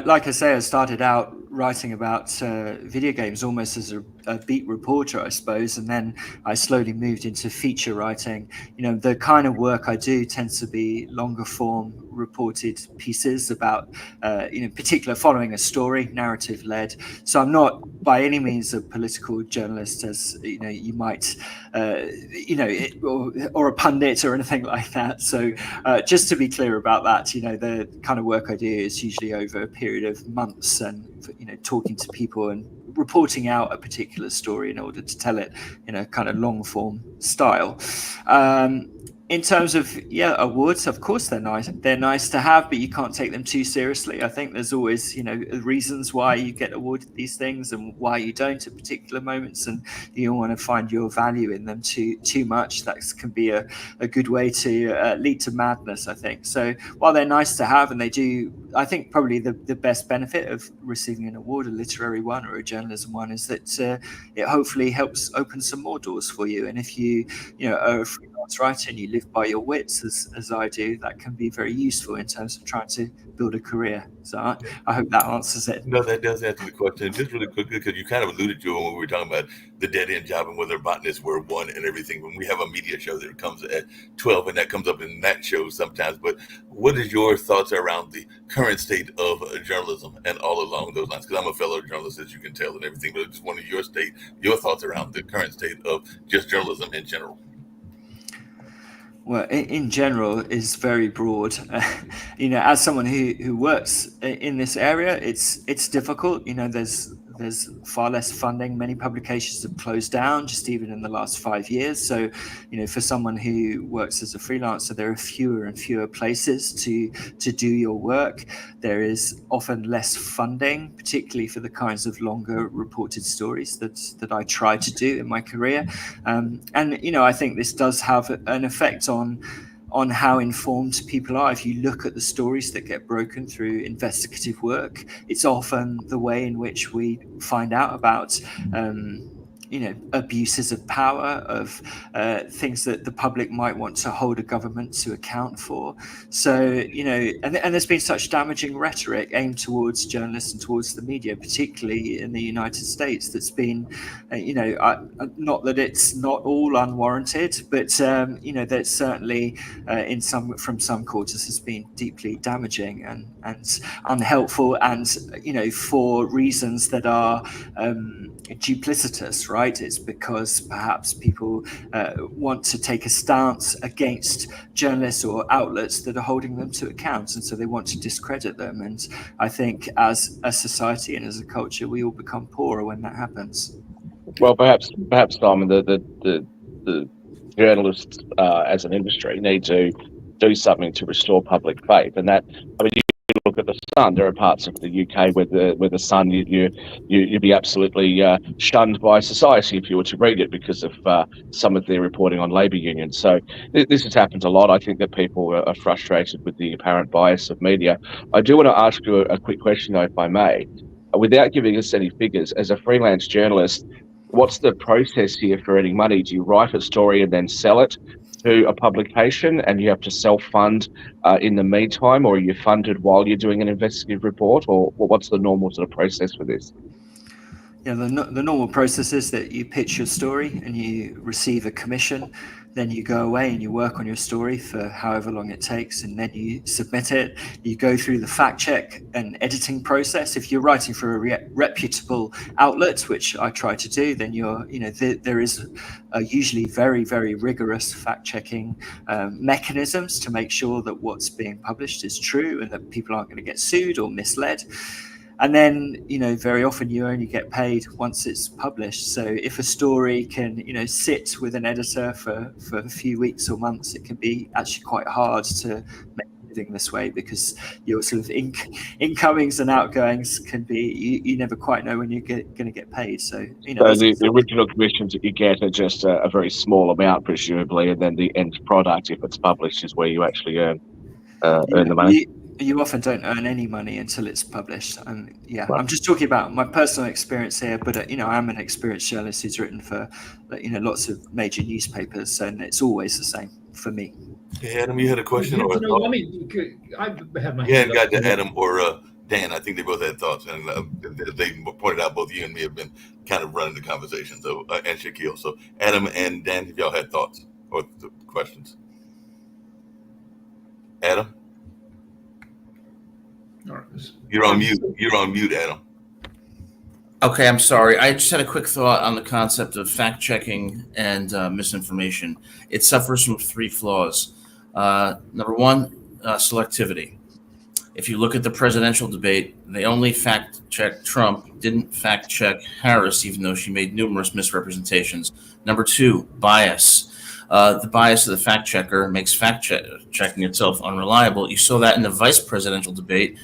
like I say, I started out writing about video games almost as a beat reporter, I suppose, and then I slowly moved into feature writing. The kind of work I do tends to be longer form reported pieces about, particular following a story, narrative led. So I'm not by any means a political journalist, as you might, or a pundit or anything like that. So just to be clear about that, the kind of work I do is usually over a period of months, and talking to people and reporting out a particular story in order to tell it in a kind of long form style. In terms of awards, of course they're nice. They're nice to have, but you can't take them too seriously. I think there's always reasons why you get awarded these things and why you don't at particular moments, and you don't want to find your value in them too much. That can be a good way to lead to madness, I think. So while they're nice to have, and they do, I think probably the best benefit of receiving an award, a literary one or a journalism one, is that it hopefully helps open some more doors for you. And if you are a freelance writer and you live by your wits, as I do, that can be very useful in terms of trying to build a career. So I hope that answers it. No, that does answer the question. Just really quickly, because you kind of alluded to it when we were talking about the dead-end job and whether botanists were one and everything. When we have a media show that comes at 12, and that comes up in that show sometimes. But what is your thoughts around the current state of journalism and all along those lines? Because I'm a fellow journalist, as you can tell, and everything. But I just wanted your thoughts around the current state of just journalism in general. Well, in general, is very broad. As someone who works in this area, it's difficult. There's far less funding. Many publications have closed down just even in the last 5 years. So, for someone who works as a freelancer, there are fewer and fewer places to do your work. There is often less funding, particularly for the kinds of longer reported stories that I try to do in my career. And I think this does have an effect on how informed people are. If you look at the stories that get broken through investigative work, it's often the way in which we find out about abuses of power, of things that the public might want to hold a government to account for. So, and there's been such damaging rhetoric aimed towards journalists and towards the media, particularly in the United States, that's been, not that it's not all unwarranted, but, that certainly from some quarters has been deeply damaging and unhelpful, and, for reasons that are duplicitous, right? It's because perhaps people want to take a stance against journalists or outlets that are holding them to account, and so they want to discredit them. And I think as a society and as a culture, we all become poorer when that happens. Well, perhaps, Simon, the journalists as an industry need to do something to restore public faith, and that, you look at the Sun. There are parts of the UK where the Sun you'd be absolutely shunned by society if you were to read it because of some of their reporting on labour unions. So this has happened a lot. I think that people are frustrated with the apparent bias of media. I do want to ask you a quick question, though, if I may, without giving us any figures. As a freelance journalist, what's the process here for earning money? Do you write a story and then sell it to a publication and you have to self-fund in the meantime, or are you funded while you're doing an investigative report, or what's the normal sort of process for this? Yeah, the normal process is that you pitch your story and you receive a commission. Then you go away and you work on your story for however long it takes, and then you submit it. You go through the fact check and editing process. If you're writing for a reputable outlet, which I try to do, then there is usually very, very rigorous fact checking mechanisms to make sure that what's being published is true and that people aren't going to get sued or misled. And then, very often you only get paid once it's published. So if a story can, sit with an editor for a few weeks or months, it can be actually quite hard to make a living this way, because your sort of incomings and outgoings can be, you never quite know when you're going to get paid. So, so the original commissions that you get are just a very small amount, presumably, and then the end product, if it's published, is where you actually earn the money. You often don't earn any money until it's published. And I'm just talking about my personal experience here, but I'm an experienced journalist who's written for lots of major newspapers, and it's always the same for me. Hey, Adam, you had a question? I have my hand got up. to Adam or Dan. I think they both had thoughts, and they pointed out both you and me have been kind of running the conversation. So and Shaquille. So Adam and Dan, if y'all had thoughts or questions. Adam? You're on mute, Adam. Okay, I'm sorry. I just had a quick thought on the concept of fact-checking and misinformation. It suffers from three flaws. Number one, selectivity. If you look at the presidential debate, they only fact-checked Trump, didn't fact-check Harris, even though she made numerous misrepresentations. Number two, bias. The bias of the fact checker makes checking itself unreliable. You saw that in the vice presidential debate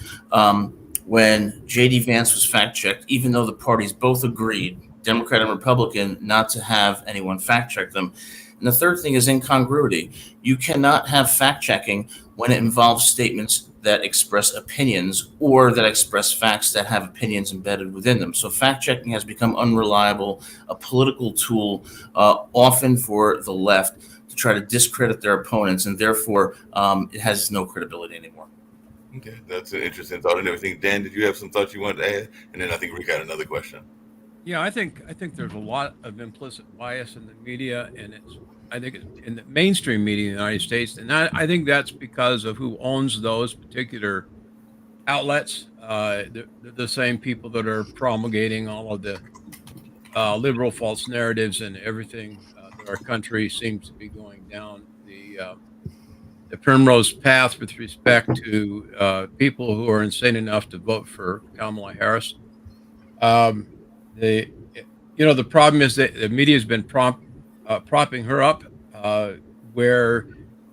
when J.D. Vance was fact checked, even though the parties both agreed, Democrat and Republican, not to have anyone fact check them. And the third thing is incongruity. You cannot have fact checking when it involves statements that express opinions or that express facts that have opinions embedded within them. So fact checking has become unreliable, a political tool, often for the left, to try to discredit their opponents, and therefore it has no credibility anymore. Okay, that's an interesting thought and everything. Dan, did you have some thoughts you wanted to add? And then I think Rick had another question. Yeah, I think there's a lot of implicit bias in the media, and I think it's in the mainstream media in the United States, and I think that's because of who owns those particular outlets. The same people that are promulgating all of the liberal false narratives and everything that our country seems to be going down the primrose path with respect to people who are insane enough to vote for Kamala Harris. The problem is that the media has been propping her up, where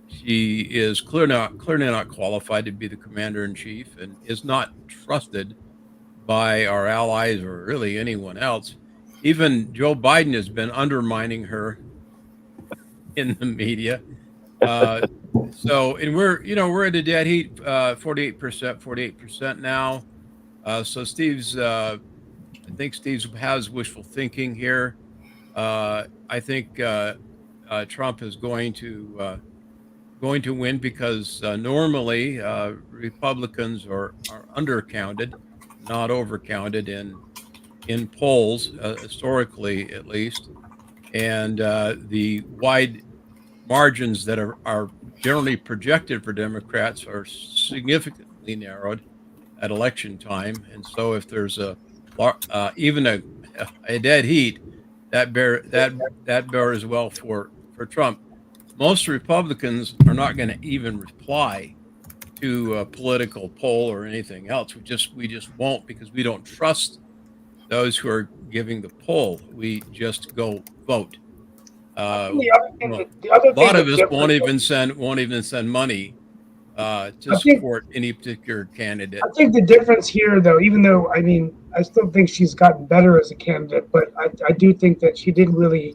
she is clearly not qualified to be the commander in chief and is not trusted by our allies or really anyone else. Even Joe Biden has been undermining her in the media. And we're at a dead heat, 48% now. So I think Steve has wishful thinking here. I think Trump is going to win because normally Republicans are undercounted, not overcounted in polls, historically at least, and the wide margins that are generally projected for Democrats are significantly narrowed at election time, and so if there's even a dead heat, that bears well for Trump. Most Republicans are not going to even reply to a political poll or anything else. We just won't, because we don't trust those who are giving the poll. We just go vote. A lot of us won't even send money to support any particular candidate. I think the difference here, though, even though I still think she's gotten better as a candidate, but I do think that she didn't really.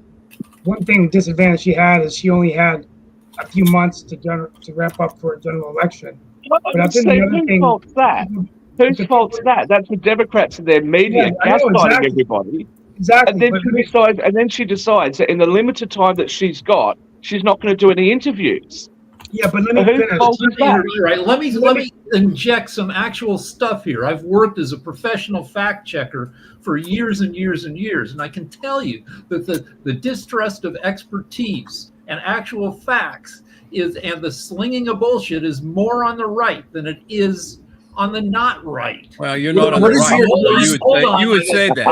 One thing disadvantage she had is she only had a few months to ramp up for a general election. But I think whose fault's that? Whose fault's that? That's the Democrats and their media gaslighting everybody. Exactly. And then she decides that in the limited time that she's got, she's not going to do any interviews. Yeah, but let me finish. Right. Let me inject some actual stuff here. I've worked as a professional fact checker for years and years and years, and I can tell you that the distrust of expertise and actual facts and the slinging of bullshit is more on the right than it is on the not right. Well, you're not on the right. You would say that.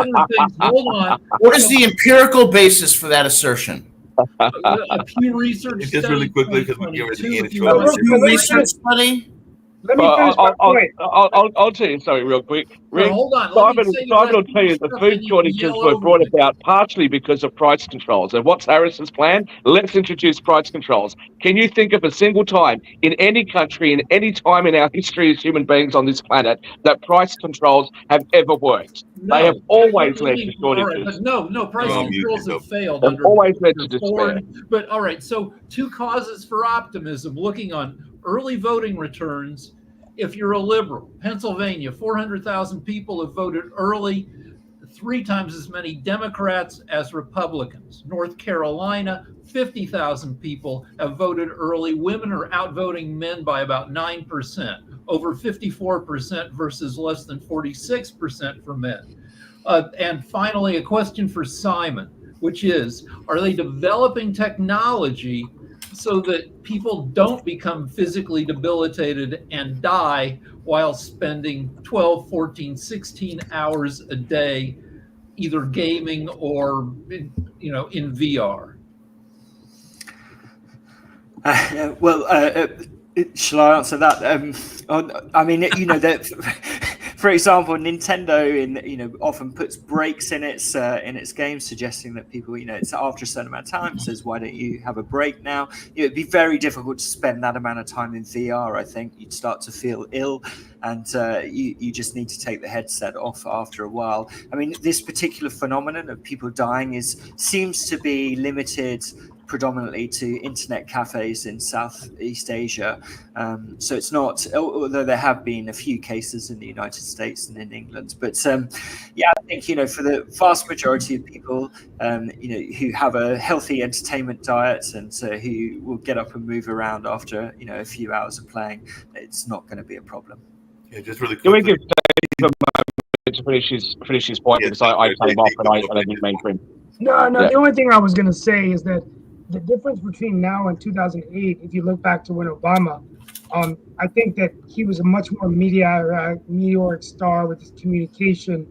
Hold on. What is the empirical basis for that assertion? A Pew Research study. Just really quickly, because we're getting ready to A Pew Research study? Let me finish my point. I'll tell you something real quick. Rick, hold on. Simon will tell you the food shortages were brought about partially because of price controls. And what's Harris's plan? Let's introduce price controls. Can you think of a single time in any country, in any time in our history as human beings on this planet, that price controls have ever worked? No, they have always led to shortages. Right, no, price controls have failed. They've always led to despair. But all right, so two causes for optimism looking on early voting returns. If you're a liberal, Pennsylvania, 400,000 people have voted early, 3 times as many Democrats as Republicans. North Carolina, 50,000 people have voted early. Women are outvoting men by about 9%, over 54% versus less than 46% for men. And finally, a question for Simon, which is, are they developing technology so that people don't become physically debilitated and die while spending 12, 14, 16 hours a day either gaming or in VR? Shall I answer that? I mean, that for example, Nintendo often puts breaks in its games, suggesting that people, it's after a certain amount of time, says, why don't you have a break now? It'd be very difficult to spend that amount of time in VR. I think you'd start to feel ill, and you just need to take the headset off after a while. I mean, this particular phenomenon of people dying seems to be limited predominantly to internet cafes in Southeast Asia. So it's not, although there have been a few cases in the United States and in England. But I think, for the vast majority of people, who have a healthy entertainment diet and who will get up and move around after, a few hours of playing, it's not going to be a problem. Yeah, just really Can we quickly. give Dave a moment to finish his point, because I cut him off and I didn't mean for him. No, the only thing I was going to say is that the difference between now and 2008, if you look back to when Obama, I think that he was a much more meteoric star with his communication.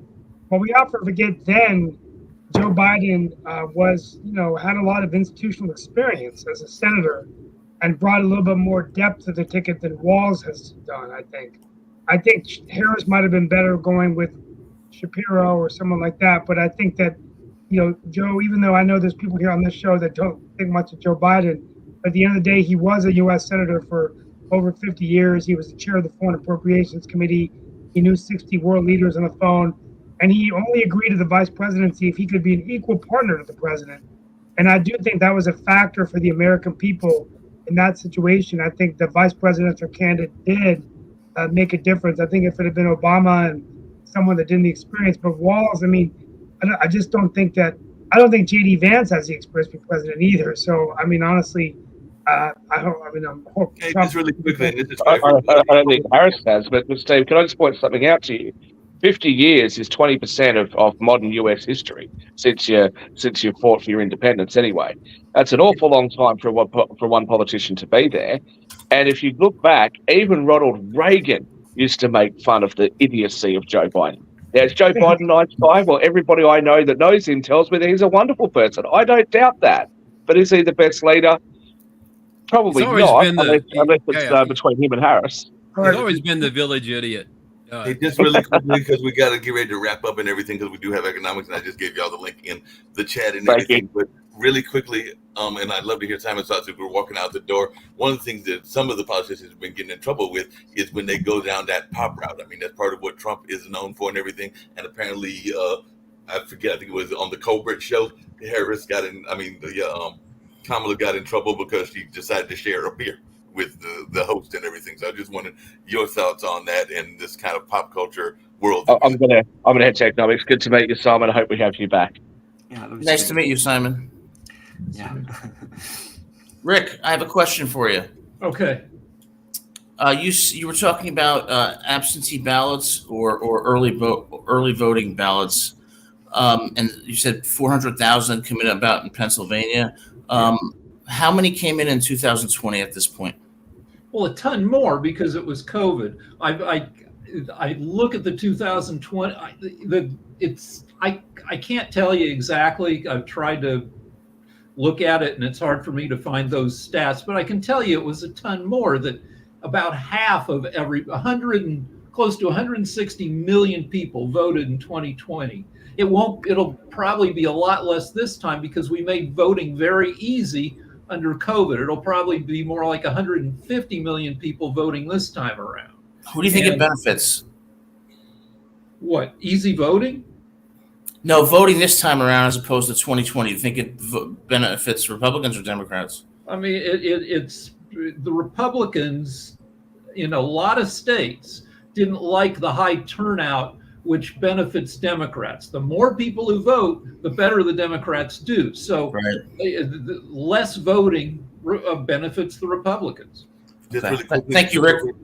But we often forget then Joe Biden had a lot of institutional experience as a senator and brought a little bit more depth to the ticket than Walz has done, I think. I think Harris might have been better going with Shapiro or someone like that, but I think that Joe, even though I know there's people here on this show that don't think much of Joe Biden, but at the end of the day, he was a U.S. Senator for over 50 years. He was the chair of the Foreign Appropriations Committee. He knew 60 world leaders on the phone. And he only agreed to the vice presidency if he could be an equal partner to the president. And I do think that was a factor for the American people in that situation. I think the vice presidential candidate did make a difference. I think if it had been Obama and someone that didn't experience, but Walz, I just don't think that I don't think J.D. Vance has the experience to be president either. So, I mean, honestly, I hope Hey, Trump. just really quickly, and this is I, for I, I don't think Harris has, but Steve, can I just point something out to you? 50 years is 20% of modern US history since you fought for your independence anyway. That's an awful long time for one politician to be there. And if you look back, even Ronald Reagan used to make fun of the idiocy of Joe Biden. Now, is Joe Biden a nice guy? Well, everybody I know that knows him tells me that he's a wonderful person. I don't doubt that. But is he the best leader? Probably He's always not, been unless it's between him and Harris. He's always been the village idiot. Hey, just really quickly, because we got to get ready to wrap up and everything, because we do have economics, and I just gave y'all the link in the chat and Thank everything. you. But really quickly, and I'd love to hear Simon's thoughts if we're walking out the door. One of the things that some of the politicians have been getting in trouble with is when they go down that pop route. I mean, that's part of what Trump is known for and everything. And apparently, I forget, I think it was on the Colbert show, Harris got in, Kamala got in trouble because she decided to share a beer with the host and everything. So I just wanted your thoughts on that and this kind of pop culture world. I'm gonna head to economics. Good to meet you, Simon. I hope we have you back. Yeah, Nice to meet you, Simon. Yeah. Rick, I have a question for you. Okay. You were talking about absentee ballots or early voting ballots, and you said 400,000 coming about in Pennsylvania. How many came in 2020 at this point? Well, a ton more because it was COVID. I look at the 2020. I can't tell you exactly. I've tried to look at it, and it's hard for me to find those stats. But I can tell you it was a ton more. That about half of close to 160 million people voted in 2020. It'll probably be a lot less this time because we made voting very easy under COVID. It'll probably be more like 150 million people voting this time around. Who do you think it benefits? What, easy voting? No, voting this time around as opposed to 2020. Do you think it benefits Republicans or Democrats? I mean, it's the Republicans in a lot of states didn't like the high turnout, which benefits Democrats. The more people who vote, the better the Democrats do. So less voting benefits the Republicans. Just Okay. really quickly, Thank you, Rick.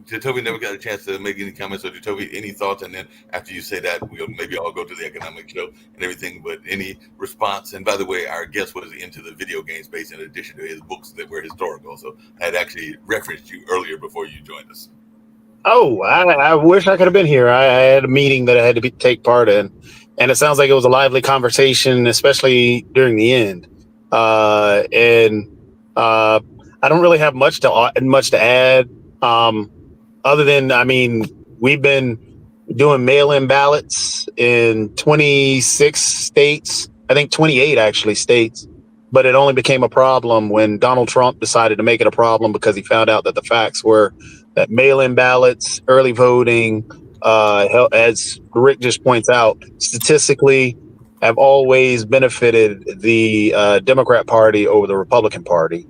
Jacoby never got a chance to make any comments. So Jacoby, any thoughts? And then after you say that, we'll maybe I'll go to the economic show and everything. But any response? And by the way, our guest was into the video game space in addition to his books that were historical. So I had actually referenced you earlier before you joined us. Oh, I wish I could have been here. I had a meeting that I had to take part in, and it sounds like it was a lively conversation, especially during the end. I don't really have much to add, other than, I mean, we've been doing mail-in ballots in 26 states, I think 28 actually states, but it only became a problem when Donald Trump decided to make it a problem because he found out that the facts were that mail-in ballots, early voting, as Rick just points out, statistically have always benefited the Democrat Party over the Republican Party.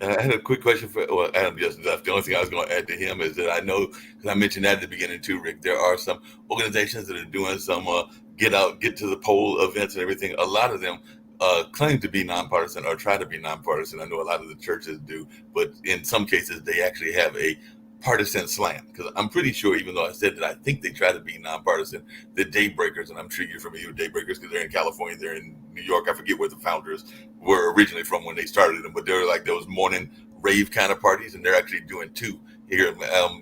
I had a quick question for Adam. Just the only thing I was going to add to him is that I know, because I mentioned that at the beginning too, Rick, there are some organizations that are doing some get to the poll events and everything. A lot of them claim to be nonpartisan or try to be nonpartisan. I know a lot of the churches do, but in some cases they actually have a partisan slant. Because I'm pretty sure, even though I said that I think they try to be nonpartisan, the Daybreakers, and I'm sure you're familiar with Daybreakers because they're in California, they're in New York. I forget where the founders were originally from when they started them, but they're like those morning rave kind of parties, and they're actually doing two here.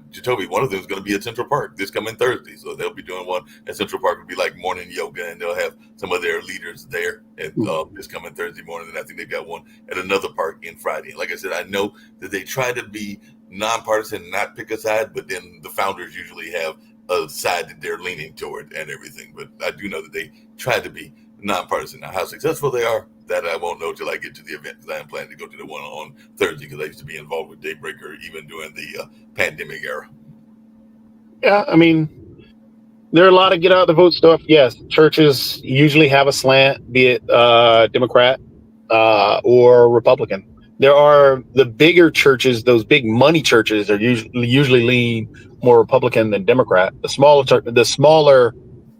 Jacoby, one of them is going to be at Central Park this coming Thursday, so they'll be doing one at Central Park. It'll be like morning yoga, and they'll have some of their leaders there at this coming Thursday morning, and I think they've got one at another park in Friday. Like I said, I know that they try to be nonpartisan, not pick a side, but then the founders usually have a side that they're leaning toward and everything. But I do know that they try to be nonpartisan. Now, how successful they are, that I won't know till I get to the event, because I am planning to go to the one on Thursday, because I used to be involved with Daybreaker even during the pandemic era. Yeah, I mean, there are a lot of get out the vote stuff. Yes, churches usually have a slant, be it Democrat or Republican. There are the bigger churches; those big money churches are usually lean more Republican than Democrat. The smaller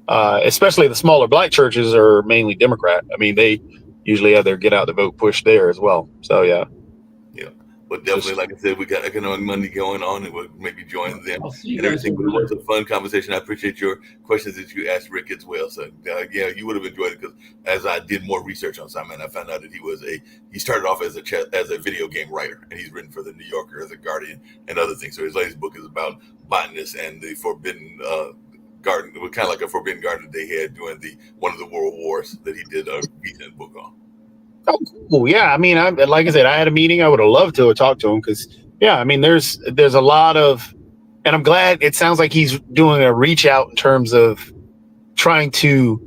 especially the smaller black churches are mainly Democrat. I mean, they usually have their get out the vote push there as well. So yeah. But definitely, like I said, we got Economic Monday going on, and we'll maybe join them I'll see you and guys everything. But over it was a fun conversation. I appreciate your questions that you asked Rick as well. So yeah, you would have enjoyed it because as I did more research on Simon, I found out that he started off as a video game writer, and he's written for the New Yorker, as a Guardian, and other things. So his latest book is about botanists and the forbidden garden. It was kind of like a forbidden garden that they had during one of the world wars that he did a recent book on. Oh, cool. Yeah. I mean, like I said, I had a meeting. I would have loved to have talked to him because, yeah, I mean, there's a lot of, and I'm glad it sounds like he's doing a reach out in terms of trying to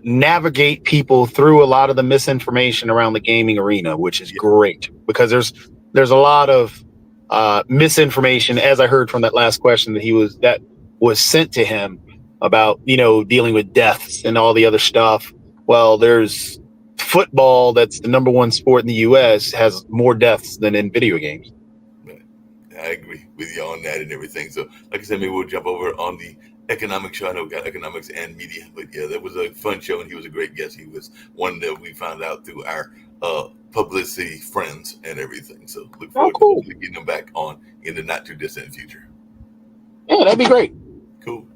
navigate people through a lot of the misinformation around the gaming arena, which is great because there's a lot of misinformation, as I heard from that last question that was sent to him about, dealing with deaths and all the other stuff. Well, there's football, that's the number one sport in the U.S., has more deaths than in video games. I agree with you on that and everything. So, like I said, maybe we'll jump over on the economic show. I know we got economics and media, but yeah, that was a fun show, and he was a great guest. He was one that we found out through our publicity friends and everything. So, look forward to getting him back on in the not too distant future. Yeah, that'd be great. Cool.